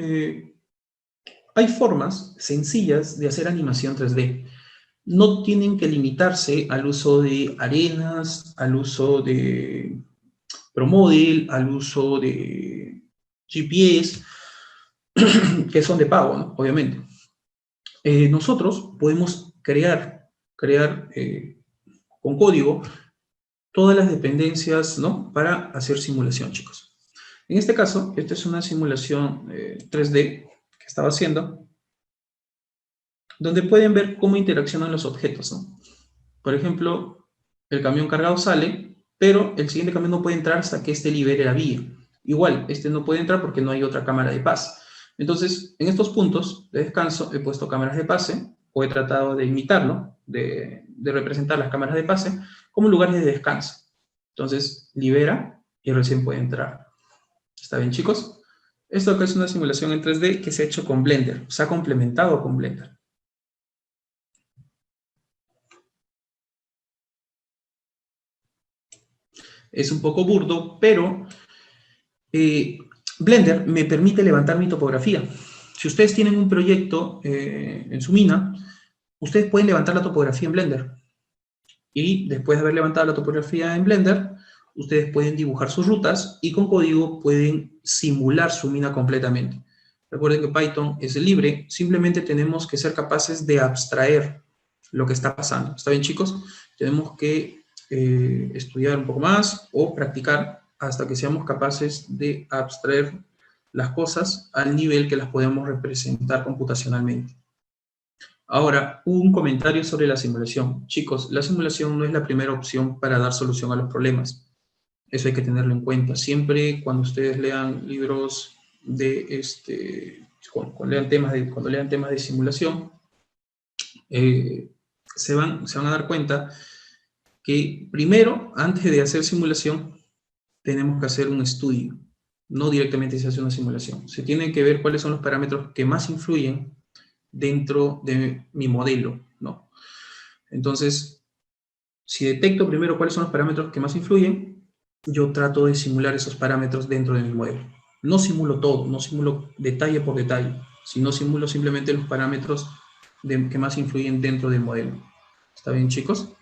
hay formas sencillas de hacer animación 3D. No tienen que limitarse al uso de arenas, al uso de ProModel, al uso de GPS, que son de pago, ¿no? Obviamente. Nosotros podemos crear con código todas las dependencias, ¿no? Para hacer simulación, chicos. En este caso, esta es una simulación 3D que estaba haciendo, donde pueden ver cómo interaccionan los objetos, ¿no? Por ejemplo, el camión cargado sale, pero el siguiente camión no puede entrar hasta que este libere la vía. Igual, este no puede entrar porque no hay otra cámara de pase. Entonces, en estos puntos de descanso he puesto cámaras de pase, o he tratado de imitarlo, de representar las cámaras de pase como lugares de descanso. Entonces, libera y recién puede entrar. ¿Está bien, chicos? Esto acá es una simulación en 3D que se ha hecho con Blender, se ha complementado con Blender. Es un poco burdo, pero Blender me permite levantar mi topografía. Si ustedes tienen un proyecto en su mina, ustedes pueden levantar la topografía en Blender. Y después de haber levantado la topografía en Blender, ustedes pueden dibujar sus rutas y con código pueden simular su mina completamente. Recuerden que Python es libre, simplemente tenemos que ser capaces de abstraer lo que está pasando. ¿Está bien, chicos? Tenemos que estudiar un poco más o practicar hasta que seamos capaces de abstraer las cosas al nivel que las podemos representar computacionalmente. Ahora, un comentario sobre la simulación. Chicos, la simulación no es la primera opción para dar solución a los problemas. Eso hay que tenerlo en cuenta. Siempre cuando ustedes lean libros cuando lean temas de simulación, se van a dar cuenta que primero, antes de hacer simulación, tenemos que hacer un estudio. No directamente se hace una simulación. Se tiene que ver cuáles son los parámetros que más influyen dentro de mi modelo, ¿no? Entonces, si detecto primero cuáles son los parámetros que más influyen, yo trato de simular esos parámetros dentro de mi modelo. No simulo todo, no simulo detalle por detalle, sino simulo simplemente los parámetros que más influyen dentro del modelo. ¿Está bien, chicos?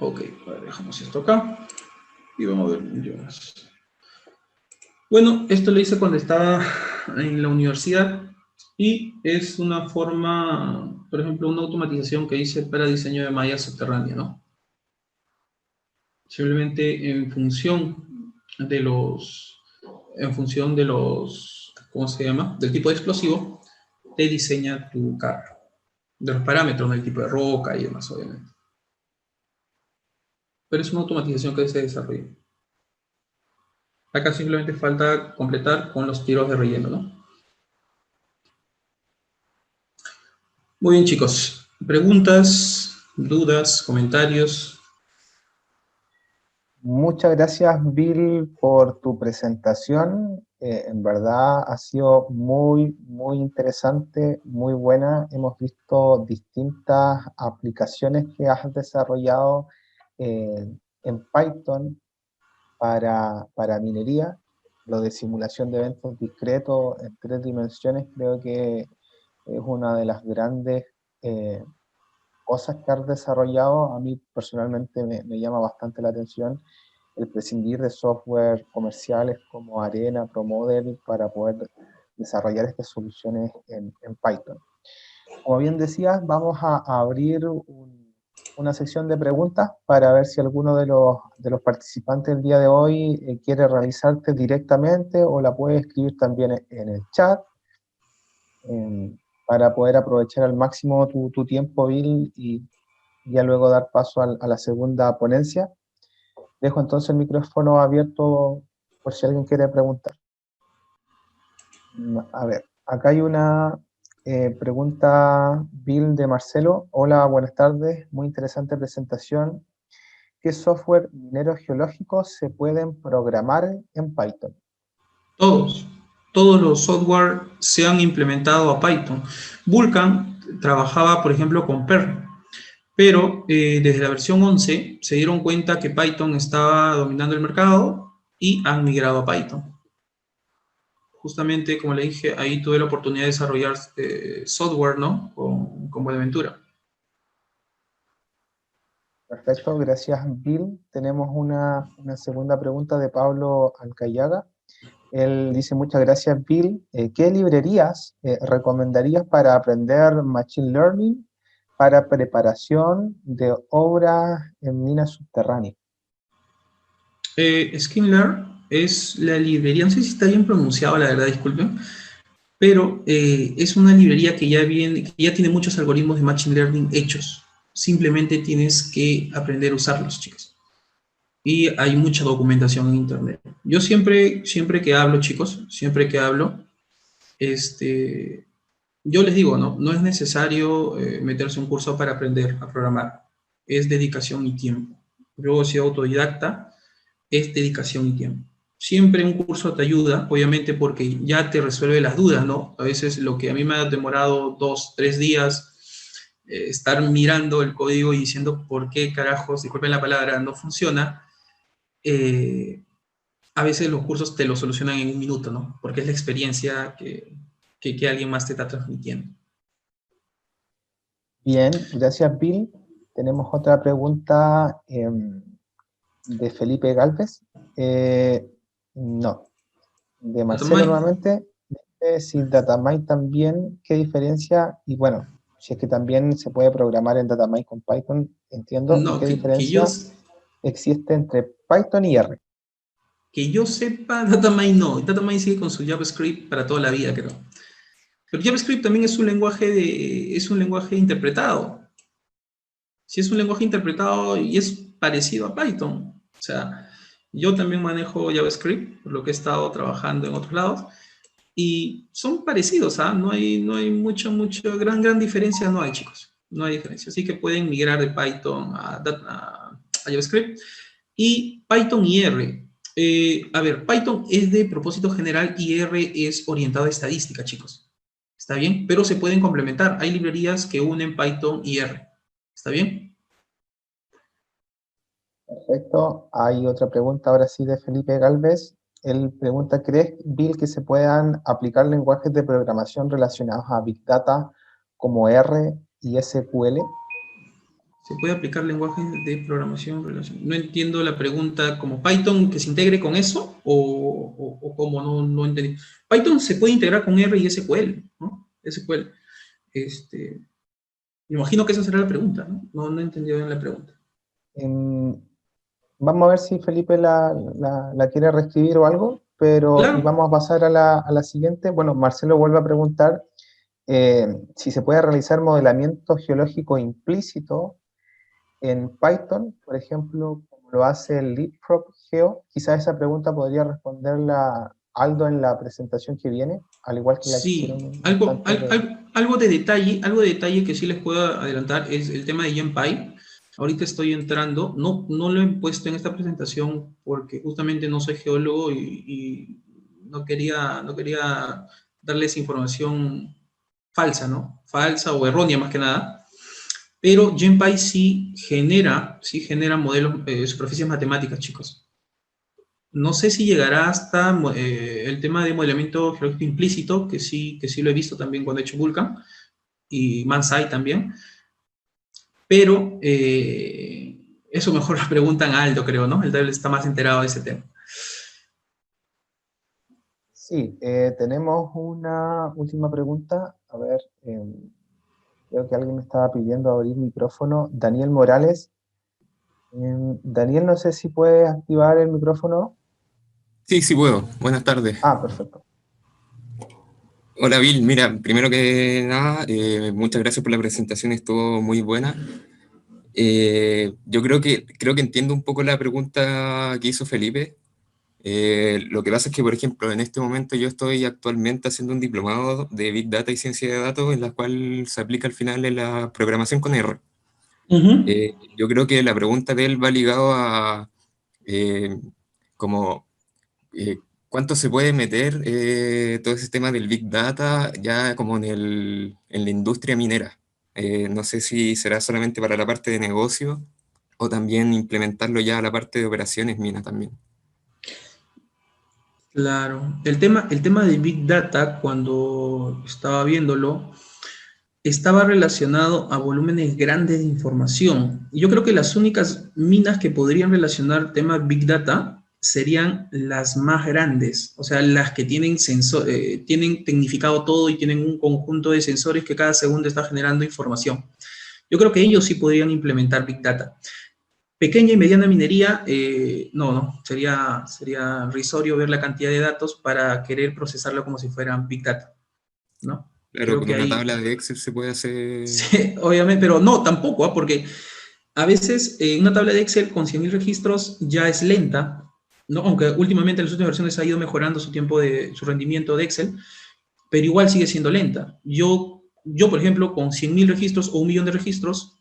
Ok, ahora dejamos esto acá y vamos a ver millones. Bueno, esto lo hice cuando estaba en la universidad y es una forma, por ejemplo, una automatización que hice para diseño de malla subterránea, ¿no? Simplemente en función de los, ¿cómo se llama? Del tipo de explosivo, te diseña tu carro. De los parámetros, del tipo de roca y demás, obviamente. Pero es una automatización que se desarrolla. Acá simplemente falta completar con los tiros de relleno, ¿no? Muy bien, chicos. ¿Preguntas, dudas, comentarios? Muchas gracias, Bill, por tu presentación. En verdad ha sido muy, muy interesante, muy buena. Hemos visto distintas aplicaciones que has desarrollado en Python para minería. Lo de simulación de eventos discretos en 3 dimensiones creo que es una de las grandes eh, cosas que has desarrollado. A mí personalmente me llama bastante la atención el prescindir de software comerciales como Arena, ProModel, para poder desarrollar estas soluciones en Python. Como bien decías, vamos a abrir una sección de preguntas para ver si alguno de los participantes del día de hoy quiere realizarte directamente o la puede escribir también en el chat para poder aprovechar al máximo tu tiempo, Bill, y ya luego dar paso a la segunda ponencia. Dejo entonces el micrófono abierto por si alguien quiere preguntar. A ver, acá hay una pregunta, Bill, de Marcelo. Hola, buenas tardes. Muy interesante presentación. ¿Qué software mineros geológicos se pueden programar en Python? Todos los software se han implementado a Python. Vulkan trabajaba, por ejemplo, con Perl, pero desde la versión 11 se dieron cuenta que Python estaba dominando el mercado y han migrado a Python. Justamente, como le dije, ahí tuve la oportunidad de desarrollar software, ¿no? Con Buenaventura. Perfecto, gracias, Bill. Tenemos una segunda pregunta de Pablo Alcayaga. Él dice, muchas gracias, Bill. ¿Qué librerías recomendarías para aprender Machine Learning para preparación de obras en minas subterráneas? Skimler es la librería, no sé si está bien pronunciado, la verdad, disculpen, pero es una librería que ya viene, que ya tiene muchos algoritmos de Machine Learning hechos. Simplemente tienes que aprender a usarlos, chicos. Y hay mucha documentación en Internet. Yo siempre que hablo, chicos, siempre que hablo, este, yo les digo, no es necesario meterse un curso para aprender a programar. Es dedicación y tiempo. Yo he sido autodidacta, es dedicación y tiempo. Siempre un curso te ayuda, obviamente, porque ya te resuelve las dudas, ¿no? A veces lo que a mí me ha demorado 2, 3 días, estar mirando el código y diciendo por qué carajos, disculpen la palabra, no funciona, eh, a veces los cursos te lo solucionan en un minuto, ¿no? Porque es la experiencia que alguien más te está transmitiendo. Bien, gracias Bill. Tenemos otra pregunta de Felipe Galvez. No, de Marcelo Datamai, nuevamente. Si Datamai también, ¿qué diferencia? Y bueno, si es que también se puede programar en Datamai con Python, entiendo. ¿Y no, qué diferencia existe entre Python y R? que yo sepa, Datamai no. Datamai sigue con su JavaScript para toda la vida, creo. Pero JavaScript también es un lenguaje interpretado. Si es un lenguaje interpretado y es parecido a Python. O sea, yo también manejo JavaScript, por lo que he estado trabajando en otros lados, y son parecidos, ¿ah? No hay gran diferencia, no hay, chicos. No hay diferencia. Así que pueden migrar de Python a JavaScript. Y Python y R. A ver, Python es de propósito general y R es orientado a estadística, chicos. ¿Está bien? Pero se pueden complementar. Hay librerías que unen Python y R. ¿Está bien? Perfecto. Hay otra pregunta ahora sí de Felipe Galvez. Él pregunta, ¿crees, Bill, que se puedan aplicar lenguajes de programación relacionados a Big Data como R y SQL? Se puede aplicar lenguaje de programación. No entiendo la pregunta, ¿como Python que se integre con eso? ¿O cómo? No entendí. Python se puede integrar con R y SQL, ¿no? SQL. Este, me imagino que esa será la pregunta, ¿no? No he entendido bien la pregunta. Vamos a ver si Felipe la quiere reescribir o algo, pero y Claro, vamos a pasar a la siguiente. Bueno, Marcelo vuelve a preguntar si se puede realizar modelamiento geológico implícito en Python, por ejemplo, como lo hace el Leapfrog Geo. Quizás esa pregunta podría responderla Aldo en la presentación que viene, al igual que la que hicieron sí. un Algo, instante de... algo de detalle que sí les puedo adelantar es el tema de GenPy. Ahorita estoy entrando, no lo he puesto en esta presentación porque justamente no soy geólogo y no quería darles información falsa, ¿no? Falsa o errónea más que nada. Pero GenPy sí genera modelos, superficies matemáticas, chicos. No sé si llegará hasta el tema de modelamiento geológico implícito, que sí lo he visto también cuando he hecho Vulkan, y Mansai también, pero eso mejor lo preguntan a Aldo, creo, ¿no? Él está más enterado de ese tema. Sí, tenemos una última pregunta. A ver, creo que alguien me estaba pidiendo abrir micrófono. Daniel Morales. Daniel, no sé si puedes activar el micrófono. Sí, sí puedo. Buenas tardes. Ah, perfecto. Hola Bill, mira, primero que nada, muchas gracias por la presentación, estuvo muy buena. Yo creo que entiendo un poco la pregunta que hizo Felipe. Lo que pasa es que, por ejemplo, en este momento yo estoy actualmente haciendo un diplomado de Big Data y Ciencia de Datos, en la cual se aplica al final en la programación con R. Yo creo que la pregunta de él va ligado a eh, como eh, ¿cuánto se puede meter todo ese tema del Big Data ya como en la industria minera? No sé si será solamente para la parte de negocio o también implementarlo ya a la parte de operaciones mina también. Claro. El tema de Big Data, cuando estaba viéndolo, estaba relacionado a volúmenes grandes de información. Y yo creo que las únicas minas que podrían relacionar tema Big Data serían las más grandes, o sea, las que tienen tecnificado todo y tienen un conjunto de sensores que cada segundo está generando información. Yo creo que ellos sí podrían implementar Big Data. Pequeña y mediana minería, no, sería risorio ver la cantidad de datos para querer procesarlo como si fueran Big Data. ¿no? Claro, Creo con que una ahí, tabla de Excel se puede hacer... sí, obviamente, pero no, tampoco, ¿ah? Porque a veces una tabla de Excel con 100.000 registros ya es lenta, ¿no? Aunque últimamente en las últimas versiones ha ido mejorando su rendimiento de Excel, pero igual sigue siendo lenta. Por ejemplo, con 100.000 registros o 1 millón de registros,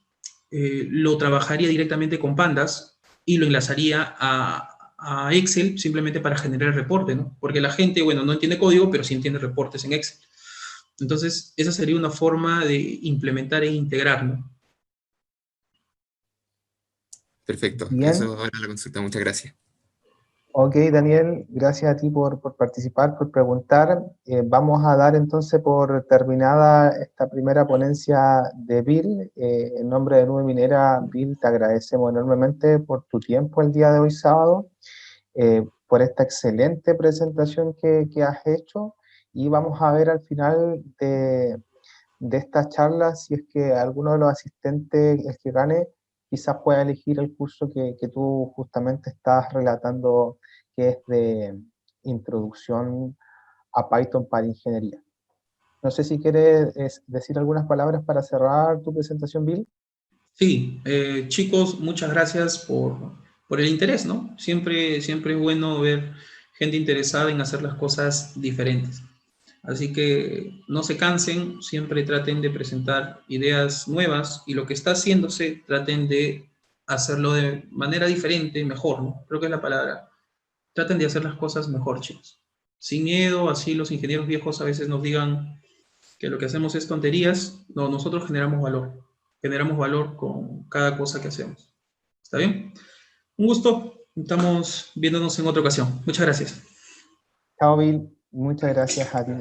lo trabajaría directamente con Pandas y lo enlazaría a Excel simplemente para generar el reporte, ¿no? Porque la gente, bueno, no entiende código, pero sí entiende reportes en Excel. Entonces, esa sería una forma de implementar e integrar, ¿no? Perfecto, Bien, eso era la consulta, muchas gracias. ok, Daniel, gracias a ti por participar, por preguntar. Vamos a dar entonces por terminada esta primera ponencia de Bill. En nombre de Nube Minera, Bill, te agradecemos enormemente por tu tiempo el día de hoy, sábado, por esta excelente presentación que has hecho. Y vamos a ver al final de esta charla si es que alguno de los asistentes, el que gane, quizás pueda elegir el curso que tú justamente estás relatando, que es de introducción a Python para ingeniería. No sé si quieres decir algunas palabras para cerrar tu presentación, Bill. Sí, chicos, muchas gracias por el interés, ¿no? Siempre es bueno ver gente interesada en hacer las cosas diferentes. Así que no se cansen, siempre traten de presentar ideas nuevas y lo que está haciéndose, traten de hacerlo de manera diferente, mejor, ¿no? Creo que es la palabra. Traten de hacer las cosas mejor, chicos. Sin miedo, así los ingenieros viejos a veces nos digan que lo que hacemos es tonterías. No, nosotros generamos valor. Generamos valor con cada cosa que hacemos. ¿Está bien? Un gusto. Estamos viéndonos en otra ocasión. Muchas gracias. Chao, Bill. Muchas gracias a ti.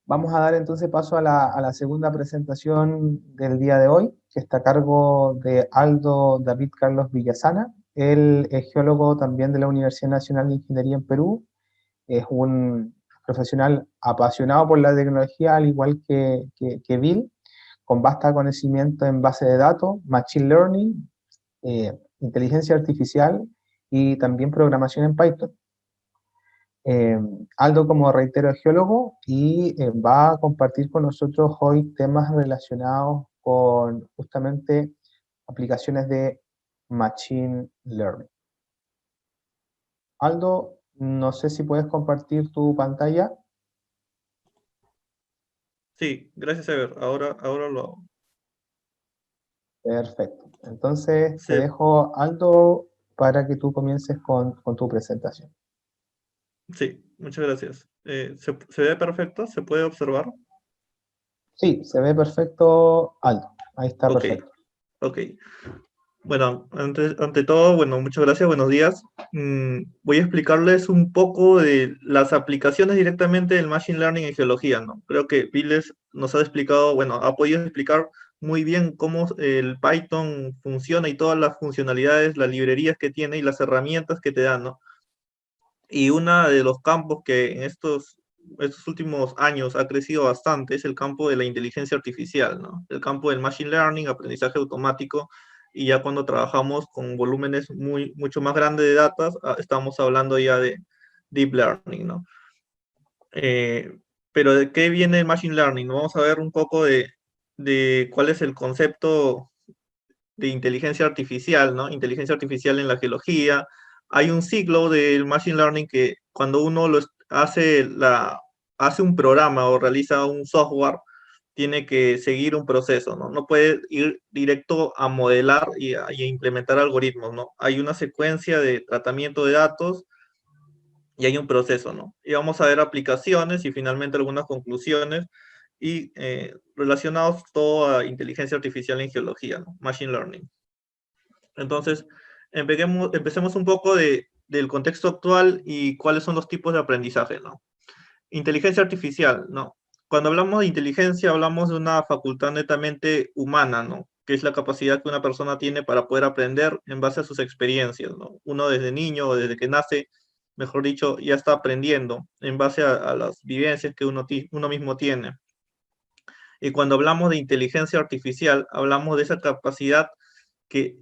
Vamos a dar entonces paso a la segunda presentación del día de hoy, que está a cargo de Aldo David Carlos Villasana. Él es geólogo también de la Universidad Nacional de Ingeniería en Perú. Es un profesional apasionado por la tecnología, al igual que Bill, con vasta conocimiento en base de datos, machine learning, inteligencia artificial y también programación en Python. Eh, Aldo, como reitero, es geólogo y va a compartir con nosotros hoy temas relacionados con justamente aplicaciones de Machine Learning. Aldo, no sé si puedes compartir tu pantalla. Sí, gracias, Ever. Ahora lo... Perfecto. Entonces te Se, dejo, Aldo, para que tú comiences con tu presentación. sí, muchas gracias. ¿Se ve perfecto? ¿Se puede observar? Sí, se ve perfecto, Aldo. Ahí está Ok, perfecto. ok. Bueno, ante todo, bueno, muchas gracias, buenos días. Voy a explicarles un poco de las aplicaciones directamente del Machine Learning en geología, ¿no? Creo que Viles nos ha explicado, bueno, ha podido explicar muy bien cómo el Python funciona y todas las funcionalidades, las librerías que tiene y las herramientas que te dan, ¿no? Y uno de los campos que en estos últimos años ha crecido bastante es el campo de la inteligencia artificial, ¿no? El campo del machine learning, aprendizaje automático, y ya cuando trabajamos con volúmenes mucho más grandes de datos, estamos hablando ya de deep learning, ¿no? Pero ¿de qué viene el machine learning? Vamos a ver un poco de cuál es el concepto de inteligencia artificial, ¿no? Inteligencia artificial en la geología. Hay un ciclo del machine learning que cuando uno hace un programa o realiza un software, tiene que seguir un proceso, ¿no? No puede ir directo a modelar y a implementar algoritmos, ¿no? Hay una secuencia de tratamiento de datos y hay un proceso, ¿no? Y vamos a ver aplicaciones y finalmente algunas conclusiones y relacionados todo a inteligencia artificial en geología, ¿no? Machine learning. Entonces, empecemos un poco del contexto actual y cuáles son los tipos de aprendizaje, ¿no? Inteligencia artificial, ¿no? Cuando hablamos de inteligencia, hablamos de una facultad netamente humana, ¿no? Que es la capacidad que una persona tiene para poder aprender en base a sus experiencias, ¿no? Uno desde niño o desde que nace, mejor dicho, ya está aprendiendo en base a las vivencias que uno mismo tiene. Y cuando hablamos de inteligencia artificial, hablamos de esa capacidad que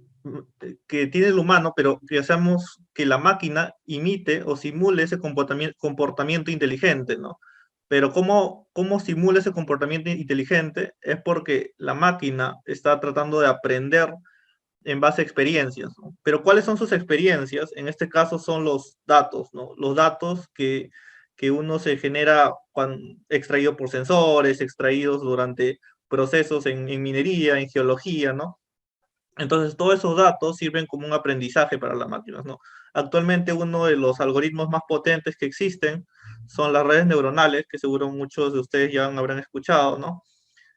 que tiene el humano, pero que hacemos que la máquina imite o simule ese comportamiento inteligente, ¿no? Pero ¿cómo simula ese comportamiento inteligente? Es porque la máquina está tratando de aprender en base a experiencias, ¿no? Pero ¿cuáles son sus experiencias? En este caso son los datos, ¿no? Los datos que uno se genera extraído por sensores, extraídos durante procesos en minería, en geología, ¿no? Entonces, todos esos datos sirven como un aprendizaje para las máquinas, ¿no? Actualmente, uno de los algoritmos más potentes que existen son las redes neuronales, que seguro muchos de ustedes ya habrán escuchado, ¿no?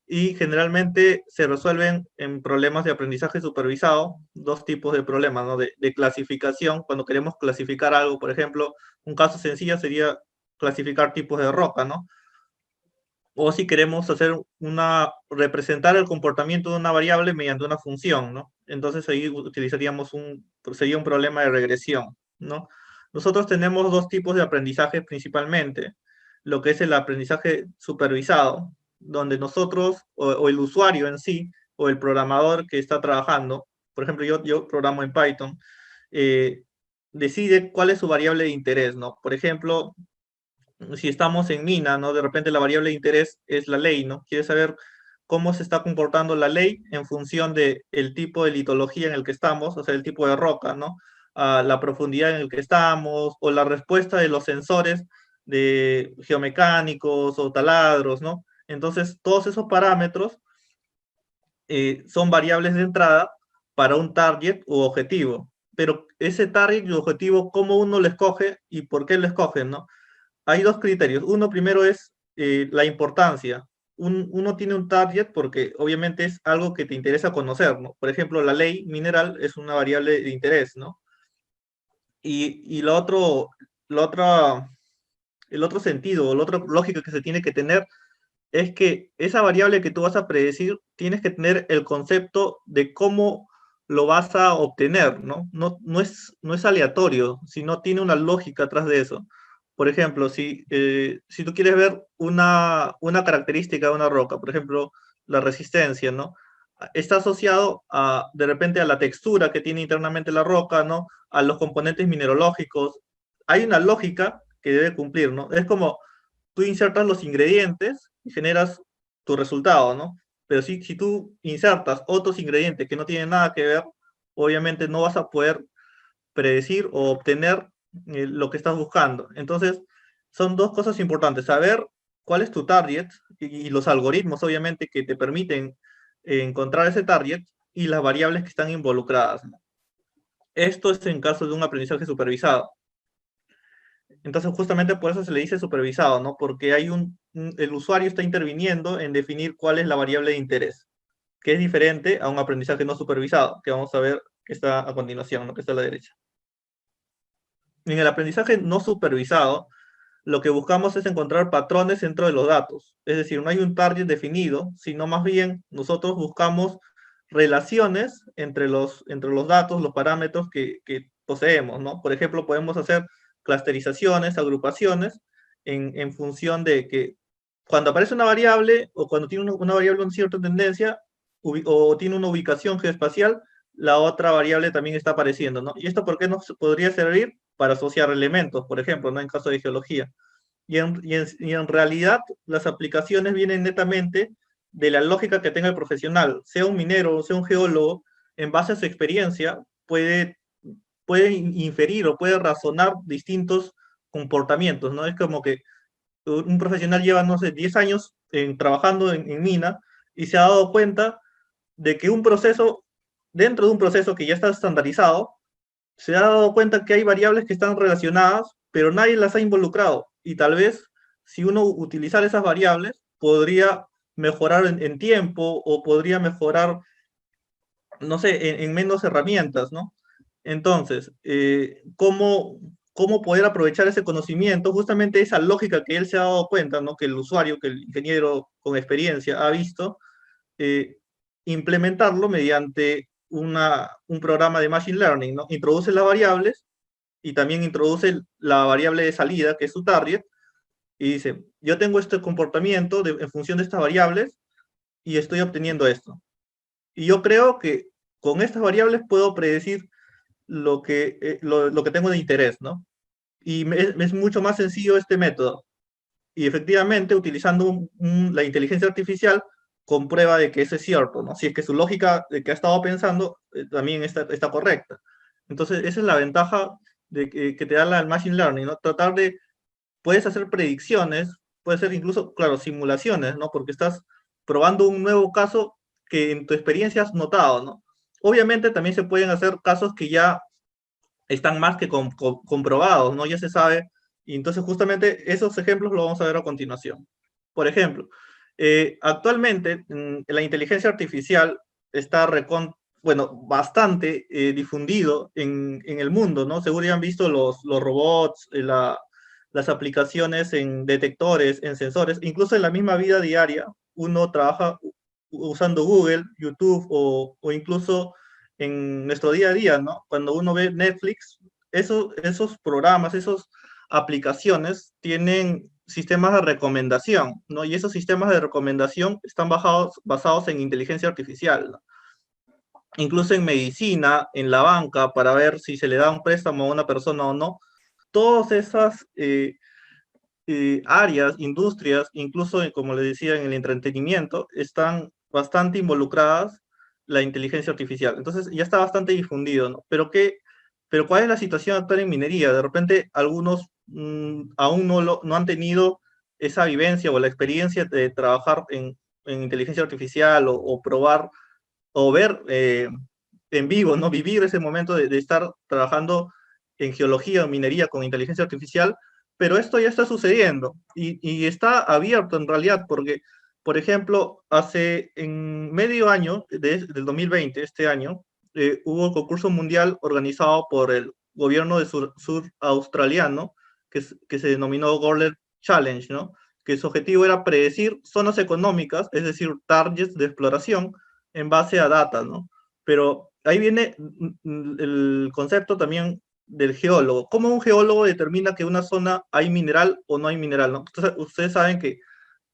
Y generalmente se resuelven en problemas de aprendizaje supervisado, dos tipos de problemas, ¿no? De clasificación, cuando queremos clasificar algo, por ejemplo, un caso sencillo sería clasificar tipos de roca, ¿no? O si queremos representar el comportamiento de una variable mediante una función, ¿no? Entonces ahí utilizaríamos sería un problema de regresión, ¿no? Nosotros tenemos dos tipos de aprendizaje principalmente, lo que es el aprendizaje supervisado, donde nosotros, o el usuario en sí, o el programador que está trabajando, por ejemplo, yo programo en Python, eh, decide cuál es su variable de interés, ¿no? Por ejemplo, si estamos en mina, ¿no? De repente la variable de interés es la ley, ¿no? Quiere saber cómo se está comportando la ley en función del tipo de litología en el que estamos, o sea, el tipo de roca, ¿no? La profundidad en el que estamos, o la respuesta de los sensores de geomecánicos o taladros, ¿no? Entonces, todos esos parámetros son variables de entrada para un target u objetivo. Pero ese target y objetivo, ¿cómo uno lo escoge y por qué lo escoge, ¿no? Hay dos criterios. Uno primero es la importancia. Uno tiene un target porque obviamente es algo que te interesa conocer, ¿no? Por ejemplo, la ley mineral es una variable de interés, ¿no? Y el otro sentido, o la otra lógica que se tiene que tener es que esa variable que tú vas a predecir, tienes que tener el concepto de cómo lo vas a obtener, ¿no? No es aleatorio, sino tiene una lógica atrás de eso. Por ejemplo, si tú quieres ver una característica de una roca, por ejemplo, la resistencia, ¿no? Está asociado de repente a la textura que tiene internamente la roca, ¿no? A los componentes mineralógicos. Hay una lógica que debe cumplir, ¿no? Es como tú insertas los ingredientes y generas tu resultado, ¿no? Pero si tú insertas otros ingredientes que no tienen nada que ver, obviamente no vas a poder predecir o obtener lo que estás buscando. Entonces, son dos cosas importantes. Saber cuál es tu target y los algoritmos, obviamente, que te permiten encontrar ese target y las variables que están involucradas, ¿no? Esto es en caso de un aprendizaje supervisado. Entonces, justamente por eso se le dice supervisado, ¿no? Porque el usuario está interviniendo en definir cuál es la variable de interés, que es diferente a un aprendizaje no supervisado, que vamos a ver que está a continuación, ¿no? Que está a la derecha. En el aprendizaje no supervisado, lo que buscamos es encontrar patrones dentro de los datos. Es decir, no hay un target definido, sino más bien nosotros buscamos relaciones entre los datos, los parámetros que poseemos, ¿no? Por ejemplo, podemos hacer clusterizaciones, agrupaciones, en función de que cuando aparece una variable o cuando tiene una variable con cierta tendencia o tiene una ubicación geoespacial, la otra variable también está apareciendo, ¿no? ¿Y esto por qué nos podría servir? Para asociar elementos, por ejemplo, ¿no? En caso de geología. Y en realidad las aplicaciones vienen netamente de la lógica que tenga el profesional, sea un minero, sea un geólogo, en base a su experiencia, puede inferir o puede razonar distintos comportamientos, ¿no? Es como que un profesional lleva, no sé, 10 años trabajando en mina y se ha dado cuenta de que dentro de un proceso que ya está estandarizado, se ha dado cuenta que hay variables que están relacionadas, pero nadie las ha involucrado. Y tal vez, si uno utilizara esas variables, podría mejorar en tiempo o podría mejorar, no sé, en menos herramientas, ¿no? Entonces, ¿cómo poder aprovechar ese conocimiento? Justamente esa lógica que él se ha dado cuenta, ¿no? Que el usuario, que el ingeniero con experiencia ha visto, eh, implementarlo mediante un programa de Machine Learning, ¿no? Introduce las variables y también introduce la variable de salida, que es su target, y dice, yo tengo este comportamiento en función de estas variables y estoy obteniendo esto. Y yo creo que con estas variables puedo predecir lo que tengo de interés, ¿no? Y es mucho más sencillo este método. Y efectivamente, utilizando la inteligencia artificial, comprueba de que eso es cierto, ¿no? Si es que su lógica de que ha estado pensando también está correcta. Entonces, esa es la ventaja que te da el Machine Learning, ¿no? Puedes hacer predicciones, puedes hacer incluso, claro, simulaciones, ¿no? Porque estás probando un nuevo caso que en tu experiencia has notado, ¿no? Obviamente también se pueden hacer casos que ya están más que comprobados, ¿no? Ya se sabe. Y entonces justamente esos ejemplos los vamos a ver a continuación. Por ejemplo, actualmente la inteligencia artificial está bastante difundido en el mundo, ¿no? Seguro ya han visto los robots, las aplicaciones en detectores, en sensores, incluso en la misma vida diaria, uno trabaja usando Google, YouTube o incluso en nuestro día a día, ¿no? Cuando uno ve Netflix, esos programas, esas aplicaciones tienen sistemas de recomendación, ¿no? Y esos sistemas de recomendación están basados en inteligencia artificial, ¿no? Incluso en medicina, en la banca, para ver si se le da un préstamo a una persona o no. Todas esas áreas, industrias, incluso, como les decía, en el entretenimiento, están bastante involucradas la inteligencia artificial. Entonces ya está bastante difundido, ¿no? Pero ¿cuál es la situación actual en minería? De repente algunos aún no han tenido esa vivencia o la experiencia de trabajar en inteligencia artificial o probar o ver en vivo, ¿no? Vivir ese momento de estar trabajando en geología o minería con inteligencia artificial, pero esto ya está sucediendo y está abierto en realidad porque, por ejemplo, hace en medio año del 2020, este año, hubo un concurso mundial organizado por el gobierno de sur australiano que se denominó Gold Challenge, ¿no? Que su objetivo era predecir zonas económicas, es decir, targets de exploración en base a data, ¿no? Pero ahí viene el concepto también del geólogo. ¿Cómo un geólogo determina que en una zona hay mineral o no hay mineral, ¿no? Entonces, ustedes saben que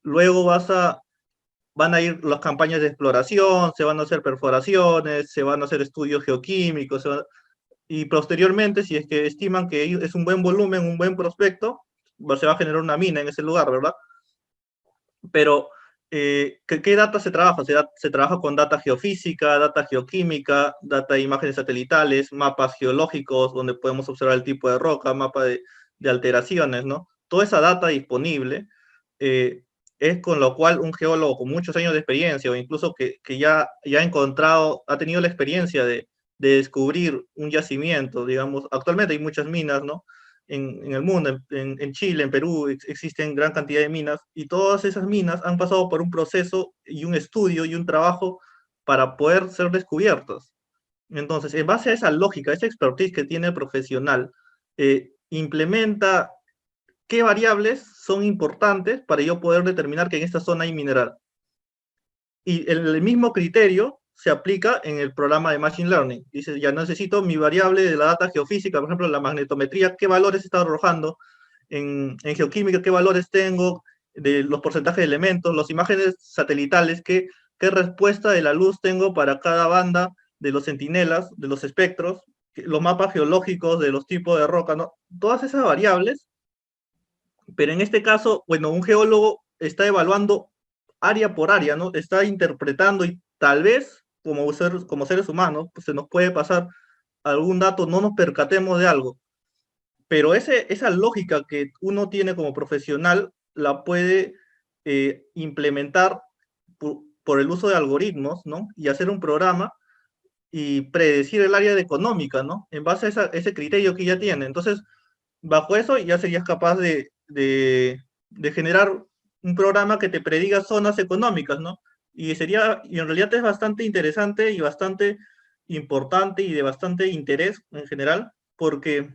luego van a ir las campañas de exploración, se van a hacer perforaciones, se van a hacer estudios geoquímicos, y posteriormente, si es que estiman que es un buen volumen, un buen prospecto, se va a generar una mina en ese lugar, ¿verdad? Pero, ¿qué data se trabaja? Se trabaja con data geofísica, data geoquímica, data de imágenes satelitales, mapas geológicos, donde podemos observar el tipo de roca, mapa de alteraciones, ¿no? Toda esa data disponible es con lo cual un geólogo con muchos años de experiencia, o incluso que ya ha encontrado, ha tenido la experiencia de descubrir un yacimiento, digamos, actualmente hay muchas minas, ¿no? En el mundo, en Chile, en Perú, existen gran cantidad de minas, y todas esas minas han pasado por un proceso y un estudio y un trabajo para poder ser descubiertas. Entonces, en base a esa lógica, esa expertise que tiene el profesional, implementa qué variables son importantes para yo poder determinar que en esta zona hay mineral. Y el mismo criterio se aplica en el programa de Machine Learning. Dice, ya necesito mi variable de la data geofísica, por ejemplo, la magnetometría, qué valores está arrojando, en geoquímica, qué valores tengo, de los porcentajes de elementos, las imágenes satelitales, qué respuesta de la luz tengo para cada banda de los centinelas, de los espectros, los mapas geológicos de los tipos de roca, ¿no? Todas esas variables, pero en este caso, bueno, un geólogo está evaluando área por área, ¿no? Está interpretando y tal vez, como seres humanos, pues se nos puede pasar algún dato, no nos percatemos de algo, pero esa lógica que uno tiene como profesional la puede implementar por el uso de algoritmos, ¿no? Y hacer un programa y predecir el área de económica, ¿no? En base a ese criterio que ya tiene. Entonces, bajo eso ya serías capaz de generar un programa que te prediga zonas económicas, ¿no? Y en realidad es bastante interesante y bastante importante y de bastante interés en general, porque,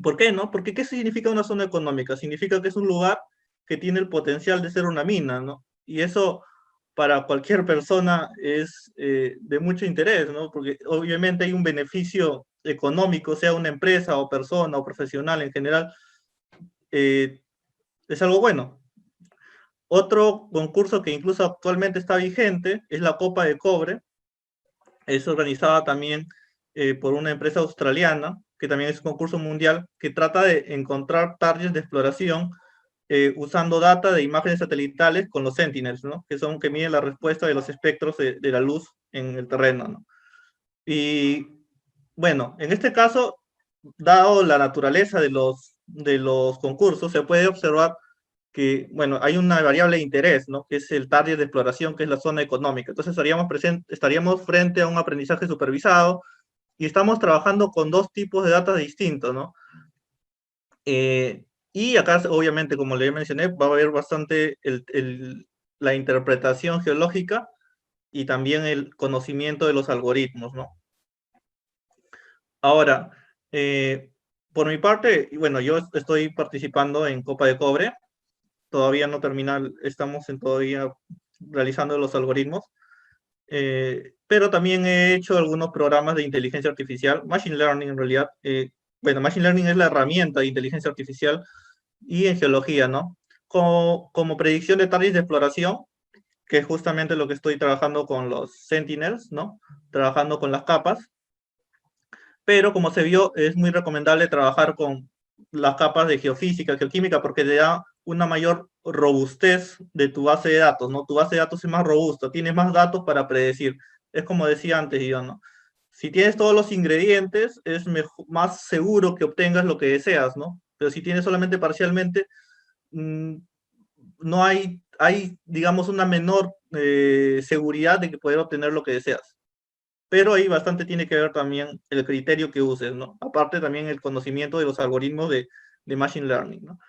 ¿por qué, no? Porque ¿qué significa una zona económica? Significa que es un lugar que tiene el potencial de ser una mina, ¿no? Y eso para cualquier persona es de mucho interés, ¿no? Porque obviamente hay un beneficio económico, sea una empresa o persona o profesional en general, es algo bueno. Otro concurso que incluso actualmente está vigente es la Copa de Cobre, Es organizada también por una empresa australiana, que también es un concurso mundial, que trata de encontrar targets de exploración usando data de imágenes satelitales con los Sentinels, ¿no? Que miden la respuesta de los espectros de la luz en el terreno, ¿no? Y bueno, en este caso, dado la naturaleza de los concursos, se puede observar que, bueno, hay una variable de interés, ¿no? Que es el target de exploración, que es la zona económica. Entonces estaríamos frente a un aprendizaje supervisado y estamos trabajando con dos tipos de datos distintos, ¿no? Y acá, obviamente, como le mencioné, va a haber bastante la interpretación geológica y también el conocimiento de los algoritmos, ¿no? Ahora, por mi parte, bueno, yo estoy participando en Copa de Cobre, todavía no termina, estamos todavía realizando los algoritmos, pero también he hecho algunos programas de inteligencia artificial, Machine Learning en realidad. Bueno, Machine Learning es la herramienta de inteligencia artificial y en geología, ¿no? Como predicción de targets de exploración, que es justamente lo que estoy trabajando con los Sentinels, ¿no? Trabajando con las capas, pero como se vio, es muy recomendable trabajar con las capas de geofísica, geoquímica, porque te da una mayor robustez de tu base de datos, ¿no? Tu base de datos es más robusta, tienes más datos para predecir. Es como decía antes yo, ¿no? Si tienes todos los ingredientes, es más seguro que obtengas lo que deseas, ¿no? Pero si tienes solamente parcialmente, no hay, digamos, una menor seguridad de que poder obtener lo que deseas. Pero ahí bastante tiene que ver también el criterio que uses, ¿no? Aparte también el conocimiento de los algoritmos de Machine Learning, ¿no?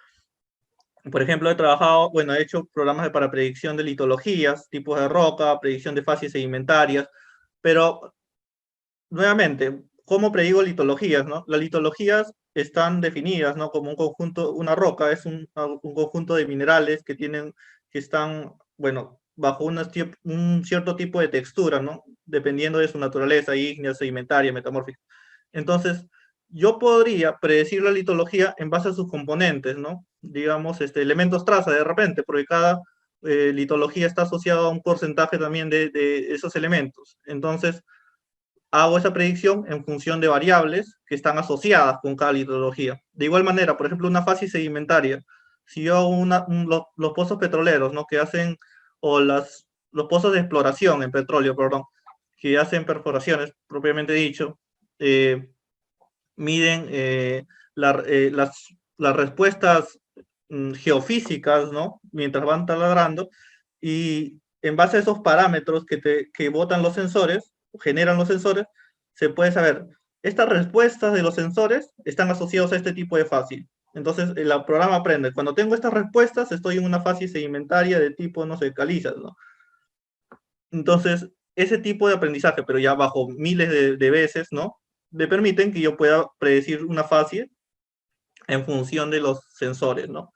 Por ejemplo, he hecho programas para predicción de litologías, tipos de roca, predicción de fases sedimentarias, pero nuevamente, ¿cómo predigo litologías, no? Las litologías están definidas, ¿no? Como un conjunto, una roca es un conjunto de minerales que están, bueno, bajo un cierto tipo de textura, ¿no? Dependiendo de su naturaleza, ígnea, sedimentaria, metamórfica. Entonces, yo podría predecir la litología en base a sus componentes, ¿no? Digamos, elementos traza de repente, porque cada litología está asociada a un porcentaje también de esos elementos. Entonces, hago esa predicción en función de variables que están asociadas con cada litología. De igual manera, por ejemplo, una fase sedimentaria, si yo hago los pozos petroleros, ¿no? Que hacen, o los pozos de exploración en petróleo, perdón, que hacen perforaciones, propiamente dicho, miden las respuestas geofísicas, ¿no? Mientras van taladrando, y en base a esos parámetros que botan los sensores, generan los sensores, se puede saber, estas respuestas de los sensores están asociados a este tipo de fase. Entonces, el programa aprende, cuando tengo estas respuestas, estoy en una fase sedimentaria de tipo, no sé, calizas, ¿no? Entonces, ese tipo de aprendizaje, pero ya bajo miles de veces, ¿no? Me permiten que yo pueda predecir una fase en función de los sensores, ¿no?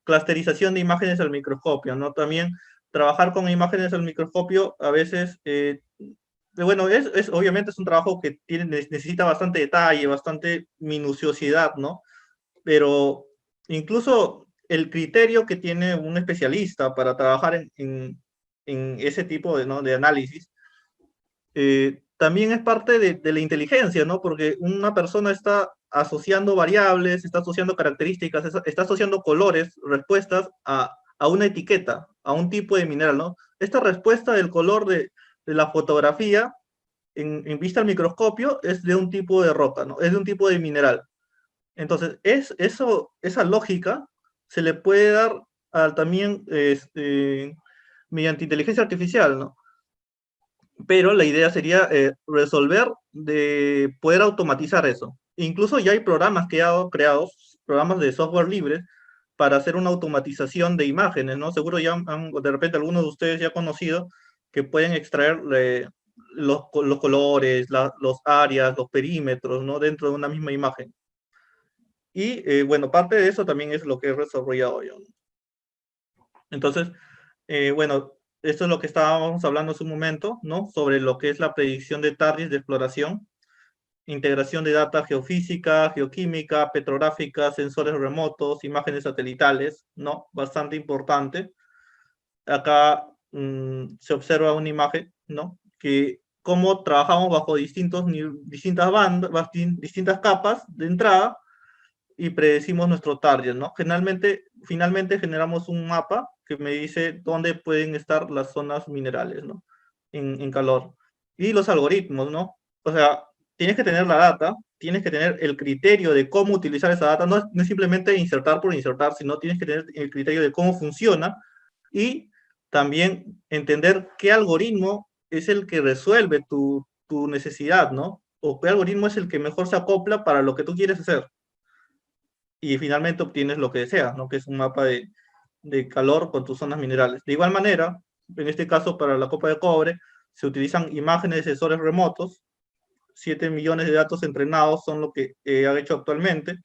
Clusterización de imágenes al microscopio, ¿no? También trabajar con imágenes al microscopio a veces, bueno, obviamente es un trabajo que necesita bastante detalle, bastante minuciosidad, ¿no? Pero incluso el criterio que tiene un especialista para trabajar en ese tipo de, ¿no? de análisis, también es parte de la inteligencia, ¿no? Porque una persona está asociando variables, está asociando características, está asociando colores, respuestas a una etiqueta, a un tipo de mineral, ¿no? Esta respuesta del color de la fotografía en vista al microscopio es de un tipo de roca, ¿no? Es de un tipo de mineral. Entonces, esa lógica se le puede dar también mediante inteligencia artificial, ¿no? Pero la idea sería resolver de poder automatizar eso. Incluso ya hay programas creados, programas de software libre, para hacer una automatización de imágenes, ¿no? Seguro ya de repente algunos de ustedes ya han conocido que pueden extraer los colores, los áreas, los perímetros, ¿no? Dentro de una misma imagen. Y bueno, parte de eso también es lo que he desarrollado yo, ¿no? Entonces, bueno, esto es lo que estábamos hablando hace un momento, ¿no? Sobre lo que es la predicción de targets de exploración, integración de data geofísica, geoquímica, petrográfica, sensores remotos, imágenes satelitales, ¿no? Bastante importante. Acá se observa una imagen, ¿no? Que cómo trabajamos bajo distintas bandas, distintas capas de entrada, y predecimos nuestro target, ¿no? Finalmente generamos un mapa que me dice dónde pueden estar las zonas minerales, ¿no? En calor. Y los algoritmos, ¿no? O sea, tienes que tener la data, tienes que tener el criterio de cómo utilizar esa data, no es simplemente insertar por insertar, sino tienes que tener el criterio de cómo funciona y también entender qué algoritmo es el que resuelve tu necesidad, ¿no? O qué algoritmo es el que mejor se acopla para lo que tú quieres hacer. Y finalmente obtienes lo que deseas, ¿no? Que es un mapa de calor con tus zonas minerales. De igual manera, en este caso para la copa de cobre, se utilizan imágenes de sensores remotos, 7 millones de datos entrenados son lo que han hecho actualmente,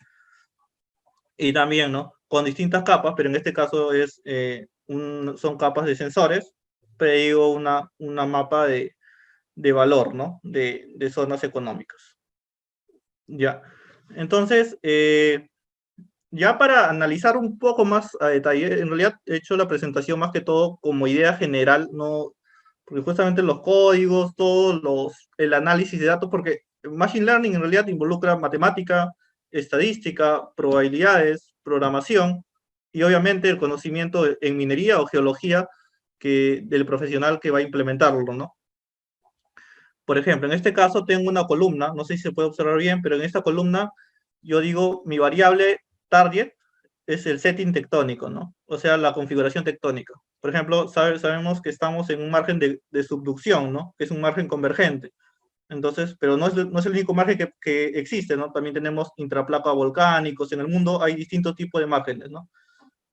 y también, ¿no? Con distintas capas, pero en este caso son capas de sensores, pero una mapa de valor, ¿no? De zonas económicas. Ya. Entonces, ya para analizar un poco más a detalle, en realidad he hecho la presentación más que todo como idea general, no, porque justamente los códigos, el análisis de datos, porque Machine Learning en realidad involucra matemática, estadística, probabilidades, programación, y obviamente el conocimiento en minería o geología del profesional que va a implementarlo, ¿no? Por ejemplo, en este caso tengo una columna, no sé si se puede observar bien, pero en esta columna yo digo mi variable target es el setting tectónico, ¿no? O sea, la configuración tectónica. Por ejemplo, sabemos que estamos en un margen de subducción, ¿no? Que es un margen convergente. Entonces, pero no es el único margen que existe, ¿no? También tenemos intraplaca volcánicos. En el mundo hay distintos tipos de márgenes, ¿no?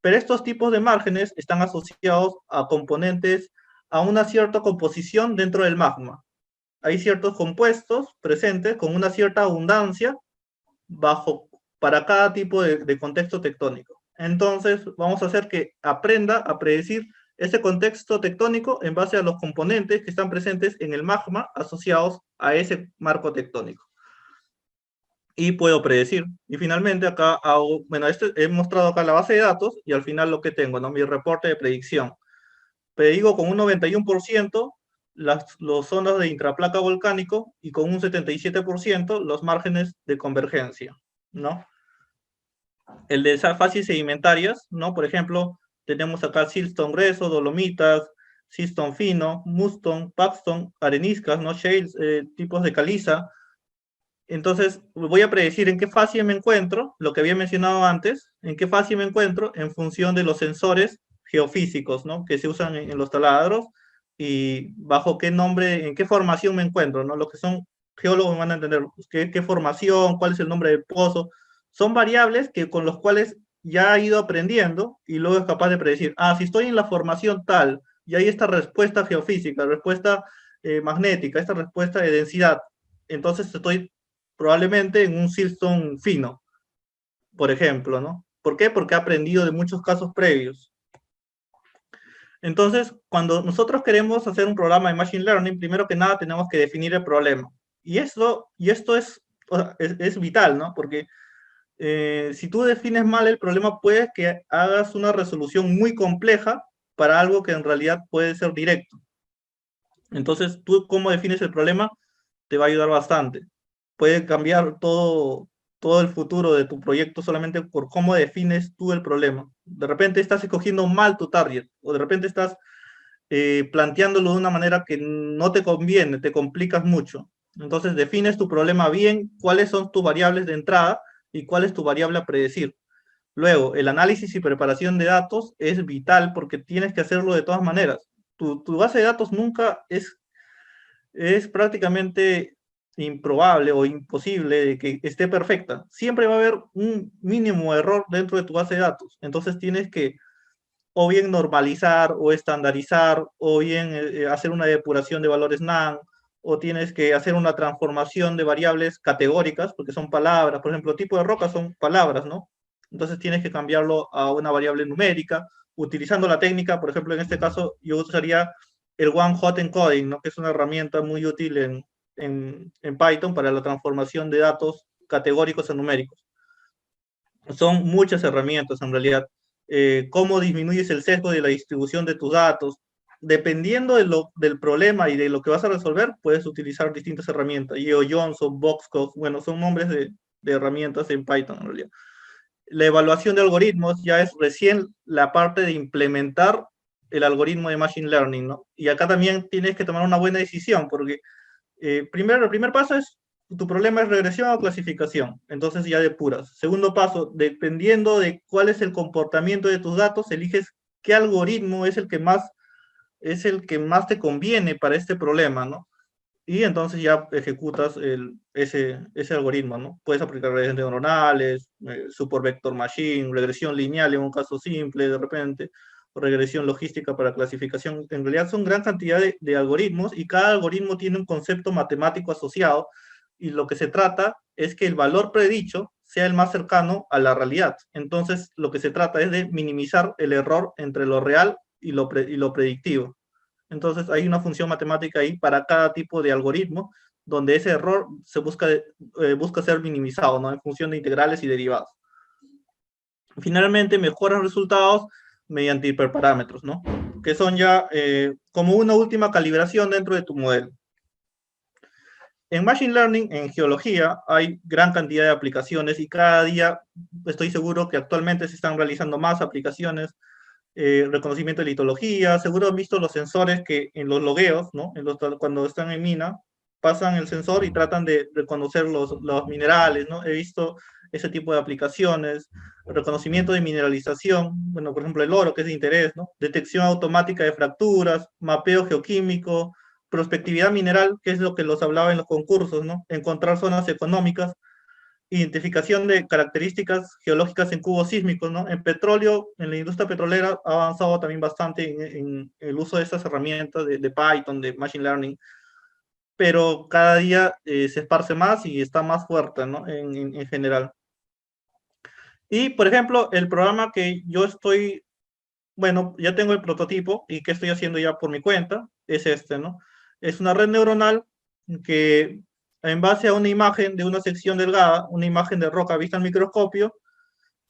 Pero estos tipos de márgenes están asociados a componentes, a una cierta composición dentro del magma. Hay ciertos compuestos presentes con una cierta abundancia para cada tipo de contexto tectónico. Entonces, vamos a hacer que aprenda a predecir ese contexto tectónico en base a los componentes que están presentes en el magma asociados a ese marco tectónico. Y puedo predecir. Y finalmente acá he mostrado acá la base de datos y al final lo que tengo, ¿no? Mi reporte de predicción. Predigo con un 91% las zonas de intraplaca volcánico y con un 77% los márgenes de convergencia, ¿no? El de esas fases sedimentarias, ¿no? Por ejemplo, tenemos acá siltstone grueso, dolomitas, siltstone fino, mudstone, paxstone, areniscas, ¿no? Shales, tipos de caliza. Entonces, voy a predecir en qué fase me encuentro, lo que había mencionado antes, en qué fase me encuentro en función de los sensores geofísicos, ¿no? Que se usan en los taladros y bajo qué nombre, en qué formación me encuentro, ¿no? Lo que son geólogos van a entender qué formación, cuál es el nombre del pozo. Son variables con los cuales ya he ido aprendiendo y luego es capaz de predecir, si estoy en la formación tal y hay esta respuesta geofísica, respuesta magnética, esta respuesta de densidad, entonces estoy probablemente en un siltstone fino, por ejemplo, ¿no? ¿Por qué? Porque he aprendido de muchos casos previos. Entonces, cuando nosotros queremos hacer un programa de Machine Learning, primero que nada tenemos que definir el problema. Y esto es vital, ¿no? Porque si tú defines mal el problema, puede que hagas una resolución muy compleja para algo que en realidad puede ser directo. Entonces, tú cómo defines el problema te va a ayudar bastante. Puede cambiar todo el futuro de tu proyecto solamente por cómo defines tú el problema. De repente estás escogiendo mal tu target, o de repente estás planteándolo de una manera que no te conviene, te complicas mucho. Entonces defines tu problema bien, cuáles son tus variables de entrada y cuál es tu variable a predecir. Luego, el análisis y preparación de datos es vital porque tienes que hacerlo de todas maneras. Tu base de datos nunca es prácticamente improbable o imposible de que esté perfecta. Siempre va a haber un mínimo error dentro de tu base de datos. Entonces tienes que o bien normalizar o estandarizar o bien hacer una depuración de valores NaN o tienes que hacer una transformación de variables categóricas porque son palabras. Por ejemplo, tipo de roca son palabras, ¿no? Entonces tienes que cambiarlo a una variable numérica utilizando la técnica. Por ejemplo, en este caso yo usaría el One Hot Encoding, ¿no? Que es una herramienta muy útil en Python para la transformación de datos categóricos a numéricos. Son muchas herramientas en realidad. Cómo disminuyes el sesgo de la distribución de tus datos. dependiendo del problema y de lo que vas a resolver, puedes utilizar distintas herramientas. GeoJohnson, Boxcoff, bueno, son nombres de herramientas en Python en realidad. La evaluación de algoritmos ya es recién la parte de implementar el algoritmo de Machine Learning, ¿no? Y acá también tienes que tomar una buena decisión, porque primero, el primer paso es, tu problema es regresión o clasificación, entonces ya depuras. Segundo paso, dependiendo de cuál es el comportamiento de tus datos, eliges qué algoritmo es el que más te conviene para este problema, ¿no? Y entonces ya ejecutas ese algoritmo, ¿no? Puedes aplicar redes neuronales, support vector machine, regresión lineal en un caso simple de repente, o regresión logística para clasificación. En realidad son gran cantidad de algoritmos y cada algoritmo tiene un concepto matemático asociado y lo que se trata es que el valor predicho sea el más cercano a la realidad. Entonces lo que se trata es de minimizar el error entre lo real y lo predictivo. Entonces hay una función matemática ahí para cada tipo de algoritmo, donde ese error se busca ser minimizado, ¿no? En función de integrales y derivados. Finalmente, mejoras resultados mediante hiperparámetros, ¿no? Que son ya como una última calibración dentro de tu modelo. En Machine Learning, en geología, hay gran cantidad de aplicaciones y cada día estoy seguro que actualmente se están realizando más aplicaciones, reconocimiento de litología, seguro han visto los sensores que en los logueos, ¿no? Cuando están en mina, pasan el sensor y tratan de reconocer los minerales, ¿no? He visto ese tipo de aplicaciones, reconocimiento de mineralización, bueno, por ejemplo el oro, que es de interés, ¿no? Detección automática de fracturas, mapeo geoquímico, prospectividad mineral, que es lo que los hablaba en los concursos, ¿no? Encontrar zonas económicas, identificación de características geológicas en cubos sísmicos, ¿no? En petróleo, en la industria petrolera ha avanzado también bastante en el uso de estas herramientas de Python, de Machine Learning, pero cada día se esparce más y está más fuerte, ¿no? En general. Y, por ejemplo, el programa que yo estoy, bueno, ya tengo el prototipo y que estoy haciendo ya por mi cuenta, es este, ¿no? Es una red neuronal que en base a una imagen de una sección delgada, una imagen de roca vista al microscopio,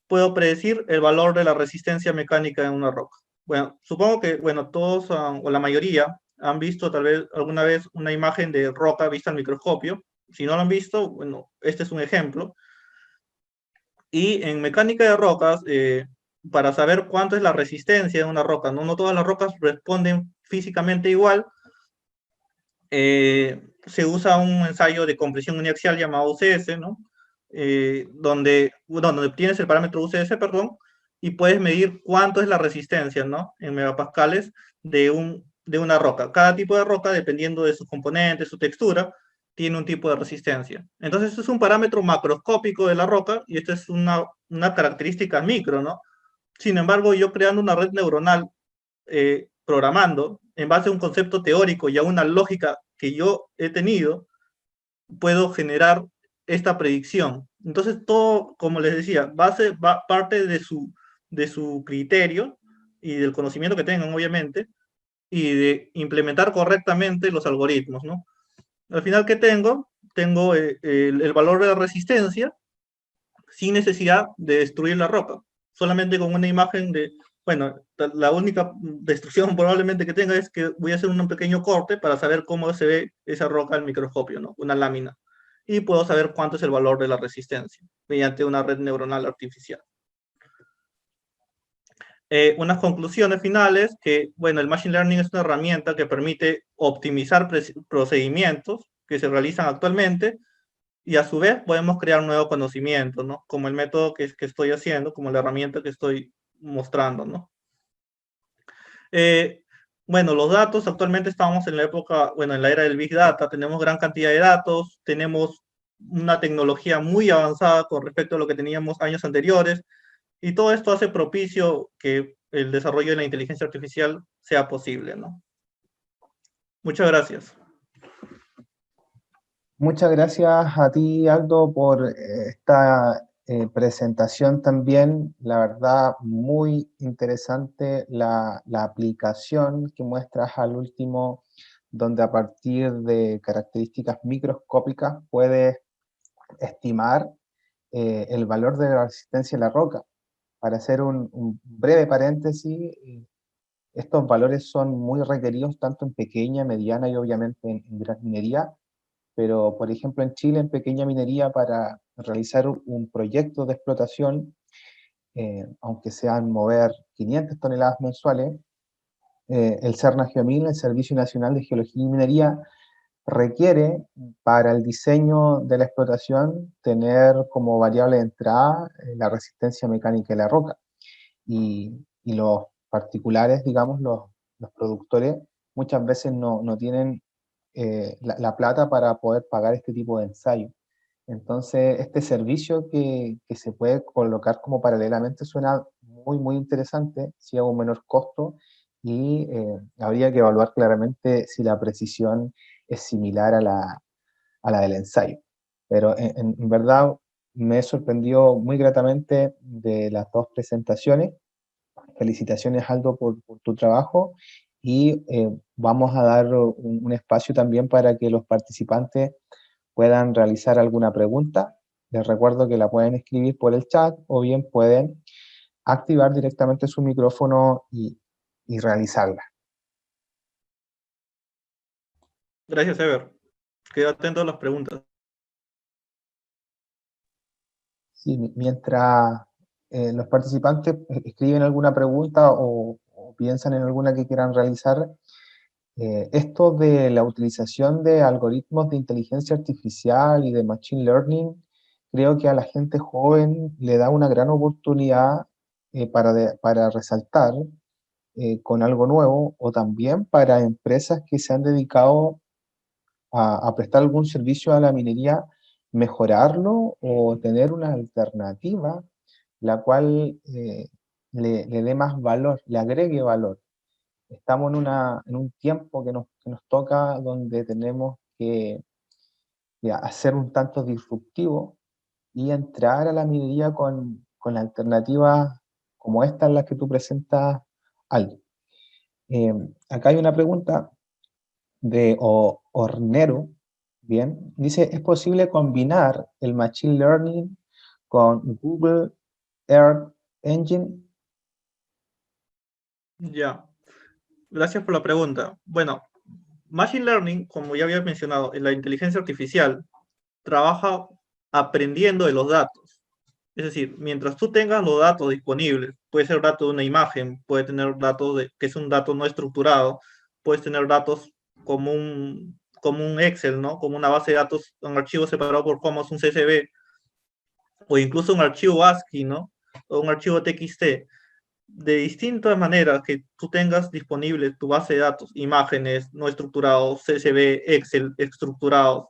puedo predecir el valor de la resistencia mecánica en una roca. Bueno, supongo que, bueno, todos o la mayoría han visto tal vez alguna vez una imagen de roca vista al microscopio. Si no lo han visto, bueno, este es un ejemplo. Y en mecánica de rocas, para saber cuánto es la resistencia de una roca, ¿no? No todas las rocas responden físicamente igual, se usa un ensayo de compresión uniaxial llamado UCS, ¿no? Donde obtienes el parámetro UCS, perdón, y puedes medir cuánto es la resistencia, ¿no? En megapascales de una roca. Cada tipo de roca, dependiendo de sus componentes, su textura, tiene un tipo de resistencia. Entonces, esto es un parámetro macroscópico de la roca y esto es una característica micro, ¿no? Sin embargo, yo creando una red neuronal, programando, en base a un concepto teórico y a una lógica que yo he tenido, puedo generar esta predicción. Entonces, todo, como les decía, parte de su criterio y del conocimiento que tengan, obviamente, y de implementar correctamente los algoritmos, ¿no? Al final, ¿qué tengo? Tengo el valor de la resistencia sin necesidad de destruir la roca, solamente con una imagen de, bueno, la única destrucción probablemente que tenga es que voy a hacer un pequeño corte para saber cómo se ve esa roca al microscopio, ¿no? Una lámina. Y puedo saber cuánto es el valor de la resistencia mediante una red neuronal artificial. Unas conclusiones finales, que, bueno, el Machine Learning es una herramienta que permite optimizar procedimientos que se realizan actualmente, y a su vez podemos crear nuevo conocimiento, ¿no? Como el método que estoy haciendo, como la herramienta que estoy mostrando, ¿no? Bueno, los datos, actualmente estamos en la época, bueno, en la era del Big Data, tenemos gran cantidad de datos, tenemos una tecnología muy avanzada con respecto a lo que teníamos años anteriores, y todo esto hace propicio que el desarrollo de la inteligencia artificial sea posible, ¿no? Muchas gracias. Muchas gracias a ti, Aldo, por esta presentación también. La verdad, muy interesante la aplicación que muestras al último, donde a partir de características microscópicas puedes estimar el valor de la resistencia de la roca. Para hacer un breve paréntesis, Estos valores son muy requeridos tanto en pequeña, mediana y obviamente en gran minería, pero por ejemplo en Chile, en pequeña minería, para realizar un proyecto de explotación, aunque sean mover 500 toneladas mensuales, el CERNA-GEOMIN, el Servicio Nacional de Geología y Minería, requiere para el diseño de la explotación tener como variable de entrada la resistencia mecánica de la roca. Y los particulares, digamos, los productores, muchas veces no tienen la plata para poder pagar este tipo de ensayo. Entonces, este servicio que se puede colocar como paralelamente suena muy, muy interesante, si a un menor costo, y habría que evaluar claramente si la precisión es similar a la del ensayo. Pero en verdad me sorprendió muy gratamente de las dos presentaciones. Felicitaciones, Aldo, por tu trabajo, y vamos a dar un espacio también para que los participantes puedan realizar alguna pregunta. Les recuerdo que la pueden escribir por el chat o bien pueden activar directamente su micrófono y realizarla. Gracias, Ever. Quedo atento a las preguntas. Sí, mientras los participantes escriben alguna pregunta o piensan en alguna que quieran realizar, esto de la utilización de algoritmos de inteligencia artificial y de machine learning, creo que a la gente joven le da una gran oportunidad para resaltar con algo nuevo, o también para empresas que se han dedicado a prestar algún servicio a la minería, mejorarlo o tener una alternativa la cual le dé más valor, le agregue valor. Estamos en un tiempo que nos toca donde tenemos que hacer un tanto disruptivo y entrar a la minería con alternativas como estas, las que tú presentas, Aldo. Acá hay una pregunta de Hornero, bien, dice, ¿es posible combinar el Machine Learning con Google Earth Engine? Ya, gracias por la pregunta. Bueno, Machine Learning, como ya había mencionado, en la inteligencia artificial, trabaja aprendiendo de los datos. Es decir, mientras tú tengas los datos disponibles, puede ser dato de una imagen, puede tener datos que es un dato no estructurado, puedes tener datos como un Excel, ¿no? Como una base de datos, un archivo separado por comas, un CSV, o incluso un archivo ASCII, ¿no? O un archivo TXT. De distintas maneras que tú tengas disponible tu base de datos, imágenes no estructurados, CSV, Excel estructurados,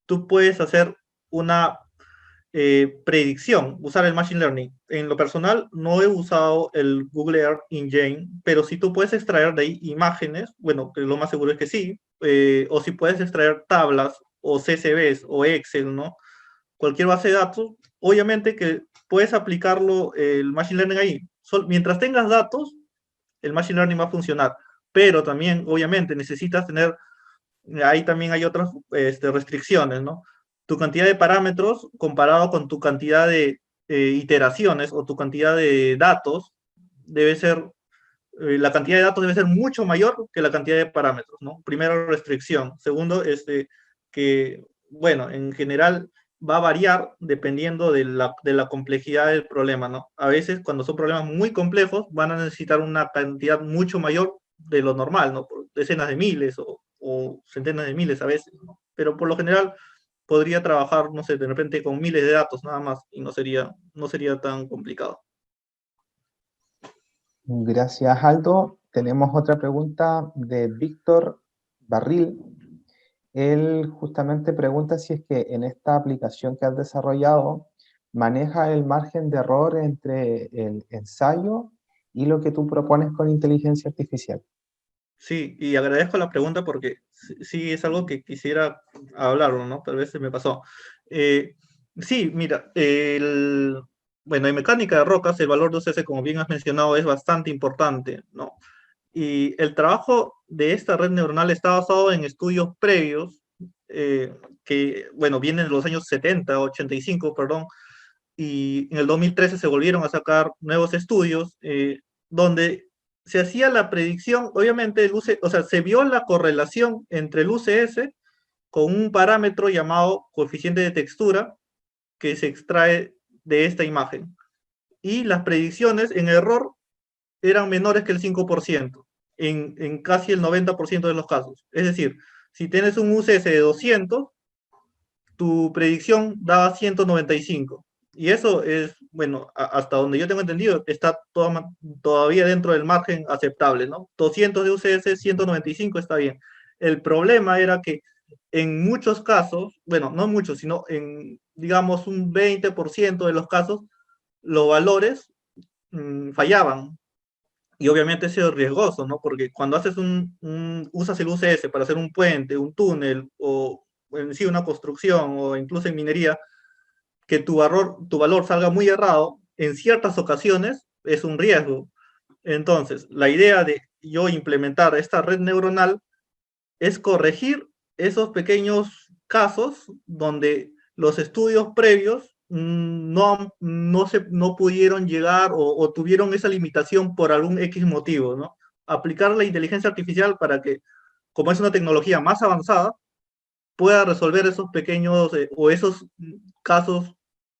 tú puedes hacer una predicción, usar el Machine Learning. En lo personal, no he usado el Google Earth Engine, pero si tú puedes extraer de ahí imágenes, bueno, que lo más seguro es que sí, o si puedes extraer tablas o CSVs o Excel, ¿no? Cualquier base de datos, obviamente que puedes aplicarlo el Machine Learning ahí. Mientras tengas datos, el Machine Learning va a funcionar, pero también, obviamente, necesitas tener, ahí también hay otras restricciones, ¿no? Tu cantidad de parámetros comparado con tu cantidad de iteraciones o tu cantidad de datos debe ser, la cantidad de datos debe ser mucho mayor que la cantidad de parámetros, ¿no? Primero, restricción. Segundo, que, bueno, en general va a variar dependiendo de la complejidad del problema, ¿no? A veces, cuando son problemas muy complejos, van a necesitar una cantidad mucho mayor de lo normal, ¿no? Por decenas de miles o centenas de miles a veces, ¿no? Pero por lo general podría trabajar, no sé, de repente con miles de datos nada más y no sería tan complicado. Gracias, Aldo. Tenemos otra pregunta de Víctor Barril. Él justamente pregunta si es que en esta aplicación que has desarrollado maneja el margen de error entre el ensayo y lo que tú propones con inteligencia artificial. Sí, y agradezco la pregunta porque sí es algo que quisiera hablarlo, ¿no? Tal vez se me pasó. Eh, sí, mira, bueno, en mecánica de rocas el valor de UCS, como bien has mencionado, es bastante importante, ¿no? Y el trabajo de esta red neuronal está basado en estudios previos que, bueno, vienen de los años 70, 85, perdón, y en el 2013 se volvieron a sacar nuevos estudios donde se hacía la predicción, obviamente, o sea, se vio la correlación entre el UCS con un parámetro llamado coeficiente de textura que se extrae de esta imagen. Y las predicciones en error eran menores que el 5%, en casi el 90% de los casos. Es decir, si tienes un UCS de 200, tu predicción daba 195. Y eso es, bueno, hasta donde yo tengo entendido, está todavía dentro del margen aceptable, ¿no? 200 de UCS, 195 está bien. El problema era que en muchos casos, bueno, no muchos, sino en, digamos, un 20% de los casos, los valores fallaban. Y obviamente eso es riesgoso, ¿no? Porque cuando haces usas el UCS para hacer un puente, un túnel, o en sí una construcción, o incluso en minería, que tu valor salga muy errado, en ciertas ocasiones es un riesgo. Entonces, la idea de yo implementar esta red neuronal es corregir esos pequeños casos donde los estudios previos no pudieron llegar o tuvieron esa limitación por algún X motivo, ¿no? Aplicar la inteligencia artificial para que, como es una tecnología más avanzada, pueda resolver esos pequeños o esos casos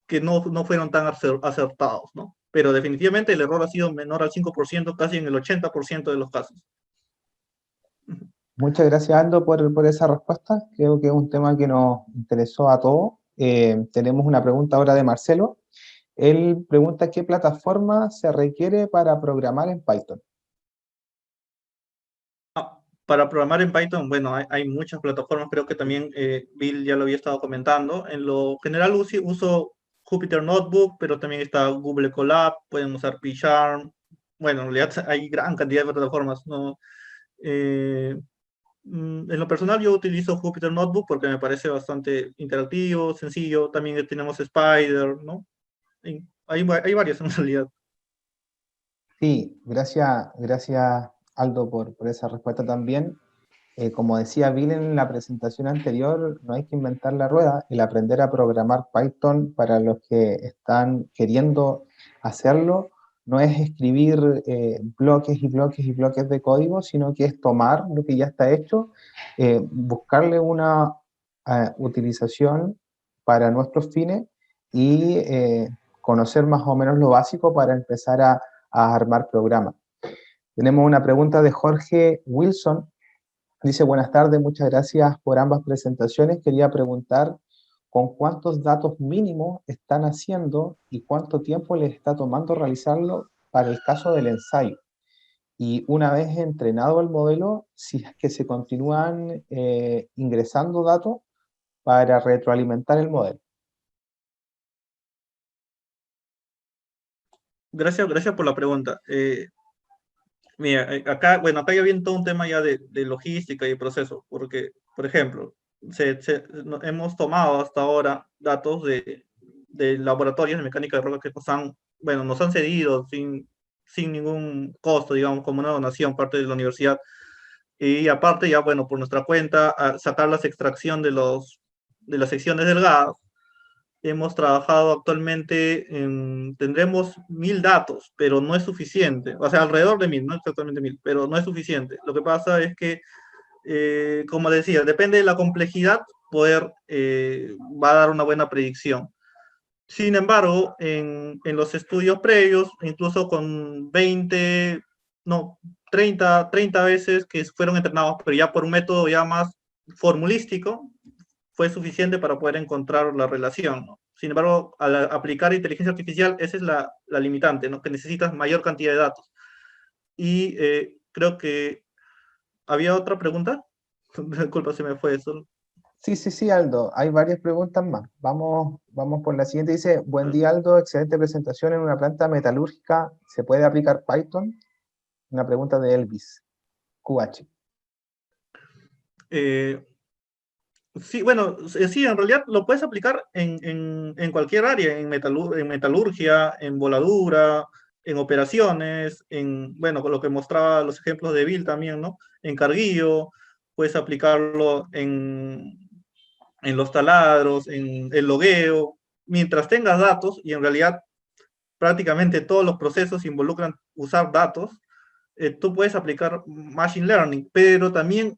que no fueron tan acertados, ¿no? Pero definitivamente el error ha sido menor al 5%, casi en el 80% de los casos. Muchas gracias, Aldo, por esa respuesta. Creo que es un tema que nos interesó a todos. Tenemos una pregunta ahora de Marcelo. Él pregunta qué plataforma se requiere para programar en Python. Para programar en Python, bueno, hay muchas plataformas, creo que también Bill ya lo había estado comentando. En lo general uso Jupyter Notebook, pero también está Google Colab, pueden usar PyCharm. Bueno, en realidad hay gran cantidad de plataformas, ¿no? En lo personal yo utilizo Jupyter Notebook porque me parece bastante interactivo, sencillo. También tenemos Spider, ¿no? Hay varias en realidad. Sí, gracias Aldo por esa respuesta también. Como decía Bill en la presentación anterior, no hay que inventar la rueda. El aprender a programar Python para los que están queriendo hacerlo no es escribir bloques y bloques y bloques de código, sino que es tomar lo que ya está hecho, buscarle una utilización para nuestros fines y conocer más o menos lo básico para empezar a armar programas. Tenemos una pregunta de Jorge Wilson. Dice, buenas tardes, muchas gracias por ambas presentaciones. Quería preguntar con cuántos datos mínimos están haciendo y cuánto tiempo les está tomando realizarlo para el caso del ensayo. Y una vez entrenado el modelo, si es que se continúan ingresando datos para retroalimentar el modelo. Gracias por la pregunta. Mira, acá ya viene todo un tema ya de logística y proceso, porque, por ejemplo, hemos tomado hasta ahora datos de laboratorios de mecánica de roca que nos han cedido sin ningún costo, digamos, como una donación, parte de la universidad. Y aparte ya, bueno, por nuestra cuenta, sacar la extracción de las secciones delgadas. Hemos trabajado actualmente tendremos 1000 datos, pero no es suficiente. O sea, alrededor de 1000, no exactamente 1000, pero no es suficiente. Lo que pasa es que, como decía, depende de la complejidad, va a dar una buena predicción. Sin embargo, en los estudios previos, incluso con 30 veces que fueron entrenados, pero ya por un método ya más formulístico, fue suficiente para poder encontrar la relación, ¿no? Sin embargo, al aplicar inteligencia artificial, esa es la limitante, ¿no? Que necesitas mayor cantidad de datos. Y creo que había otra pregunta. Disculpa, se me fue eso. Sí, Aldo, hay varias preguntas más. Vamos por la siguiente. Dice, buen día, Aldo, excelente presentación en una planta metalúrgica. ¿Se puede aplicar Python? Una pregunta de Elvis, QH. Sí, bueno, sí, en realidad lo puedes aplicar en cualquier área, en metalurgia, en voladura, en operaciones, bueno, con lo que mostraba los ejemplos de Bill también, ¿no? En carguillo, puedes aplicarlo en los taladros, en el logueo, mientras tengas datos, y en realidad prácticamente todos los procesos involucran usar datos, tú puedes aplicar Machine Learning, pero también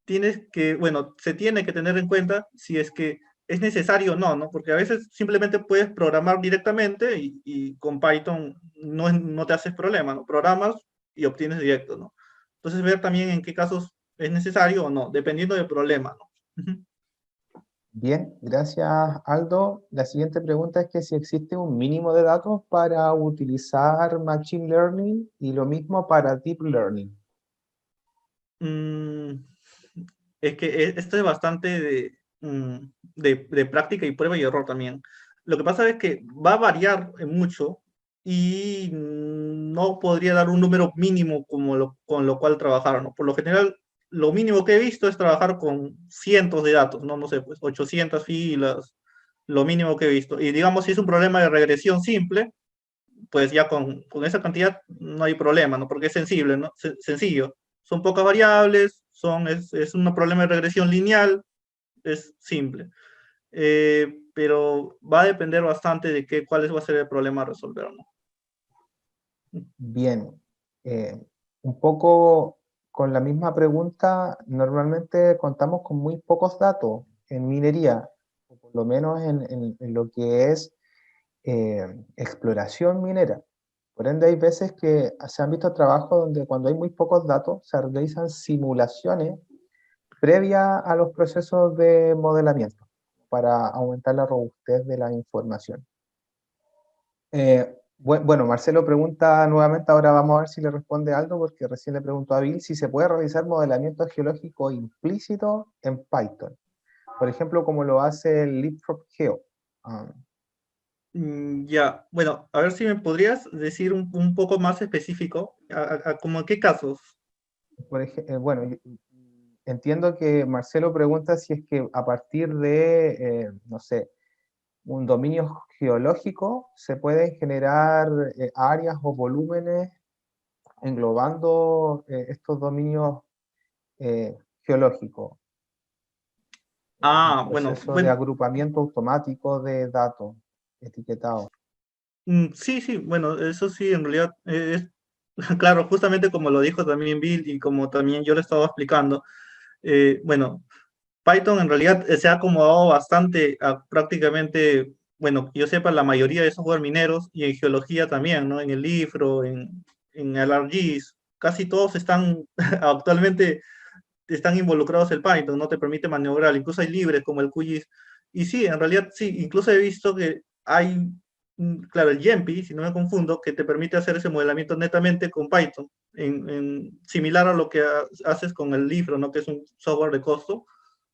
se tiene que tener en cuenta si es que es necesario o no, ¿no? Porque a veces simplemente puedes programar directamente y con Python no te haces problema, ¿no? Programas y obtienes directo, ¿no? Entonces ver también en qué casos es necesario o no, dependiendo del problema, ¿no? Ujú. Bien, gracias Aldo. La siguiente pregunta es que si existe un mínimo de datos para utilizar Machine Learning y lo mismo para Deep Learning. Mm, es que esto es bastante de práctica y prueba y error también. Lo que pasa es que va a variar en mucho y no podría dar un número mínimo con lo cual trabajar, ¿no? Por lo general, lo mínimo que he visto es trabajar con cientos de datos, ¿no? No sé, pues 800 filas, lo mínimo que he visto. Y digamos, si es un problema de regresión simple, pues ya con esa cantidad no hay problema, ¿no? Porque es sensible, ¿no? Sencillo. Son pocas variables, es un problema de regresión lineal, es simple. Pero va a depender bastante de cuál va a ser el problema a resolver, ¿no? Bien, eh, un poco con la misma pregunta, normalmente contamos con muy pocos datos en minería, o por lo menos en lo que es exploración minera. Por ende, hay veces que se han visto trabajos donde cuando hay muy pocos datos se realizan simulaciones previas a los procesos de modelamiento para aumentar la robustez de la información. Bueno, Marcelo pregunta nuevamente, ahora vamos a ver si le responde Aldo, porque recién le preguntó a Bill si se puede realizar modelamiento geológico implícito en Python. Por ejemplo, como lo hace el Leapfrog Geo. Ah, Ya, bueno, a ver si me podrías decir un poco más específico, como en qué casos. bueno, entiendo que Marcelo pregunta si es que a partir de, no sé, un dominio geológico se pueden generar áreas o volúmenes englobando estos dominios geológicos. Un Bueno, proceso de agrupamiento automático de datos etiquetados. sí, sí, bueno, eso sí, en realidad claro, justamente como lo dijo también Bill y como también yo le estaba explicando, bueno, Python en realidad se ha acomodado bastante a prácticamente, bueno, que yo sepa, la mayoría de software mineros y en geología también, ¿no? En el LIFRO, en el ArcGIS, casi todos están actualmente están involucrados el Python, no te permite maniobrar, incluso hay libres como el QGIS. Y sí, en realidad sí, incluso he visto que hay, claro, el Gempi, si no me confundo, que te permite hacer ese modelamiento netamente con Python, similar a lo que haces con el Lifro, ¿no? Que es un software de costo,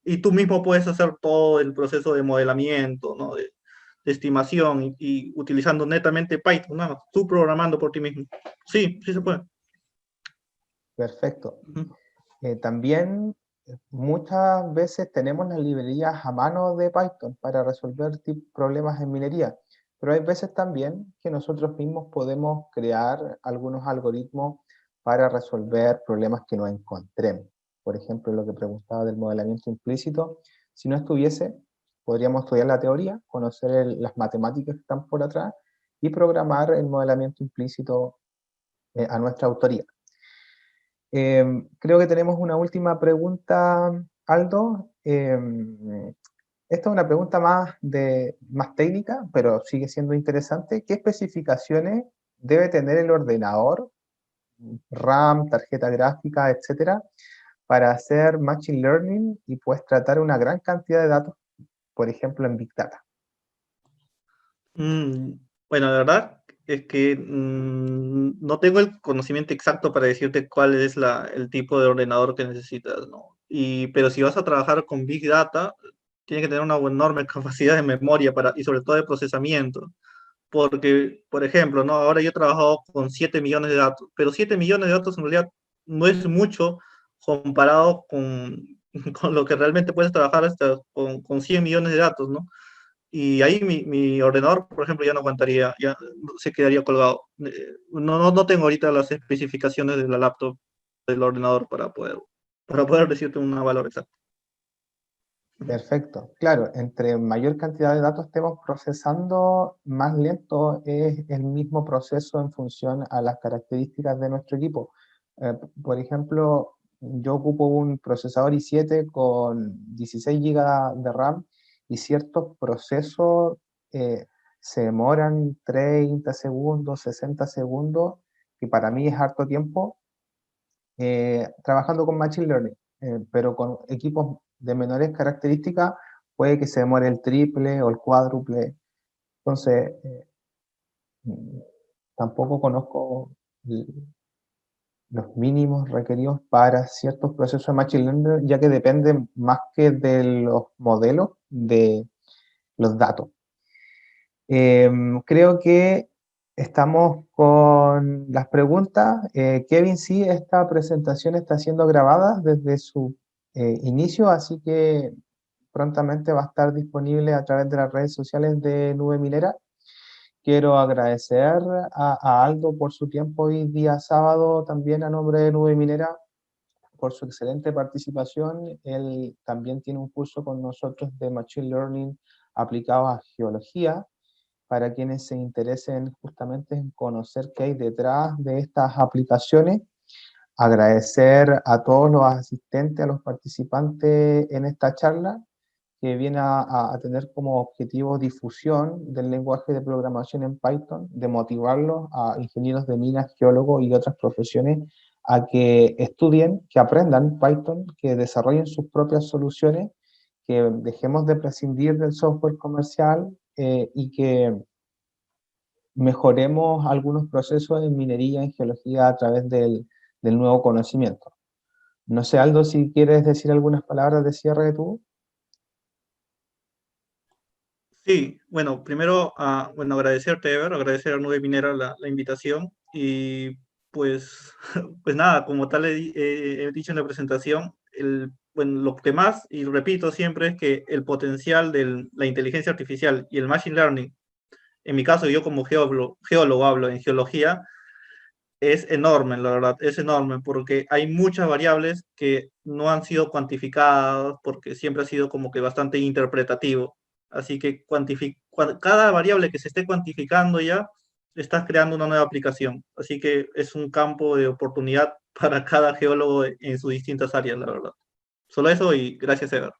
y tú mismo puedes hacer todo el proceso de modelamiento, ¿no? De estimación y utilizando netamente Python, nada más, tú programando por ti mismo. Sí, sí se puede. Perfecto. Ujú. También muchas veces tenemos las librerías a mano de Python para resolver problemas en minería, pero hay veces también que nosotros mismos podemos crear algunos algoritmos para resolver problemas que no encontremos. Por ejemplo, lo que preguntaba del modelamiento implícito, si no estuviese, podríamos estudiar la teoría, conocer las matemáticas que están por atrás y programar el modelamiento implícito a nuestra autoría. Creo que tenemos una última pregunta, Aldo. Esta es una pregunta más técnica, pero sigue siendo interesante. ¿Qué especificaciones debe tener el ordenador, RAM, tarjeta gráfica, etcétera, para hacer Machine Learning y pues tratar una gran cantidad de datos, por ejemplo, en Big Data? Mm, bueno, la verdad es que no tengo el conocimiento exacto para decirte cuál es el tipo de ordenador que necesitas, ¿no? Pero si vas a trabajar con Big Data, tiene que tener una enorme capacidad de memoria y sobre todo de procesamiento. Porque, por ejemplo, ¿no? Ahora yo he trabajado con 7 millones de datos, pero 7 millones de datos en realidad no es mucho comparado con lo que realmente puedes trabajar hasta con 100 millones de datos, ¿no? Y ahí mi ordenador, por ejemplo, ya no aguantaría, ya se quedaría colgado. No tengo ahorita las especificaciones de la laptop del ordenador para poder decirte un valor exacto. Perfecto. Claro, entre mayor cantidad de datos estemos procesando, más lento es el mismo proceso en función a las características de nuestro equipo. Por ejemplo, yo ocupo un procesador i7 con 16 GB de RAM y ciertos procesos se demoran 30 segundos, 60 segundos, que para mí es harto tiempo, trabajando con Machine Learning, pero con equipos de menores características puede que se demore el triple o el cuádruple. Entonces, mm, tampoco conozco los mínimos requeridos para ciertos procesos de Machine Learning, ya que dependen más que de los modelos, de los datos. Creo que estamos con las preguntas. Kevin, sí, esta presentación está siendo grabada desde su inicio, así que prontamente va a estar disponible a través de las redes sociales de Nube Minera. Quiero agradecer a Aldo por su tiempo hoy día sábado, también a nombre de Nube Minera, por su excelente participación. Él también tiene un curso con nosotros de Machine Learning aplicado a geología, para quienes se interesen justamente en conocer qué hay detrás de estas aplicaciones. Agradecer a todos los asistentes, a los participantes en esta charla, que viene a tener como objetivo difusión del lenguaje de programación en Python, de motivarlos a ingenieros de minas, geólogos y otras profesiones a que estudien, que aprendan Python, que desarrollen sus propias soluciones, que dejemos de prescindir del software comercial y que mejoremos algunos procesos en minería, en geología a través del nuevo conocimiento. No sé, Aldo, si quieres decir algunas palabras de cierre tú. Sí, bueno, primero, bueno, agradecerte, Ever, agradecer a Nube Minera la invitación y pues, pues nada, como tal he dicho en la presentación, bueno, lo que más, y repito siempre, es que el potencial de la inteligencia artificial y el machine learning, en mi caso yo como geólogo hablo en geología, es enorme, la verdad, es enorme, porque hay muchas variables que no han sido cuantificadas, porque siempre ha sido como que bastante interpretativo. Así que cada variable que se esté cuantificando ya, estás creando una nueva aplicación. Así que es un campo de oportunidad para cada geólogo en sus distintas áreas, la verdad. Solo eso y gracias, Eder.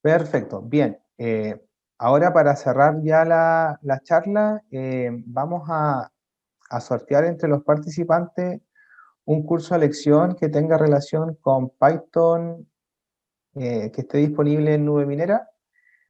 Perfecto, bien. Ahora para cerrar ya la charla, vamos a sortear entre los participantes un curso a lección que tenga relación con Python, que esté disponible en Nube Minera.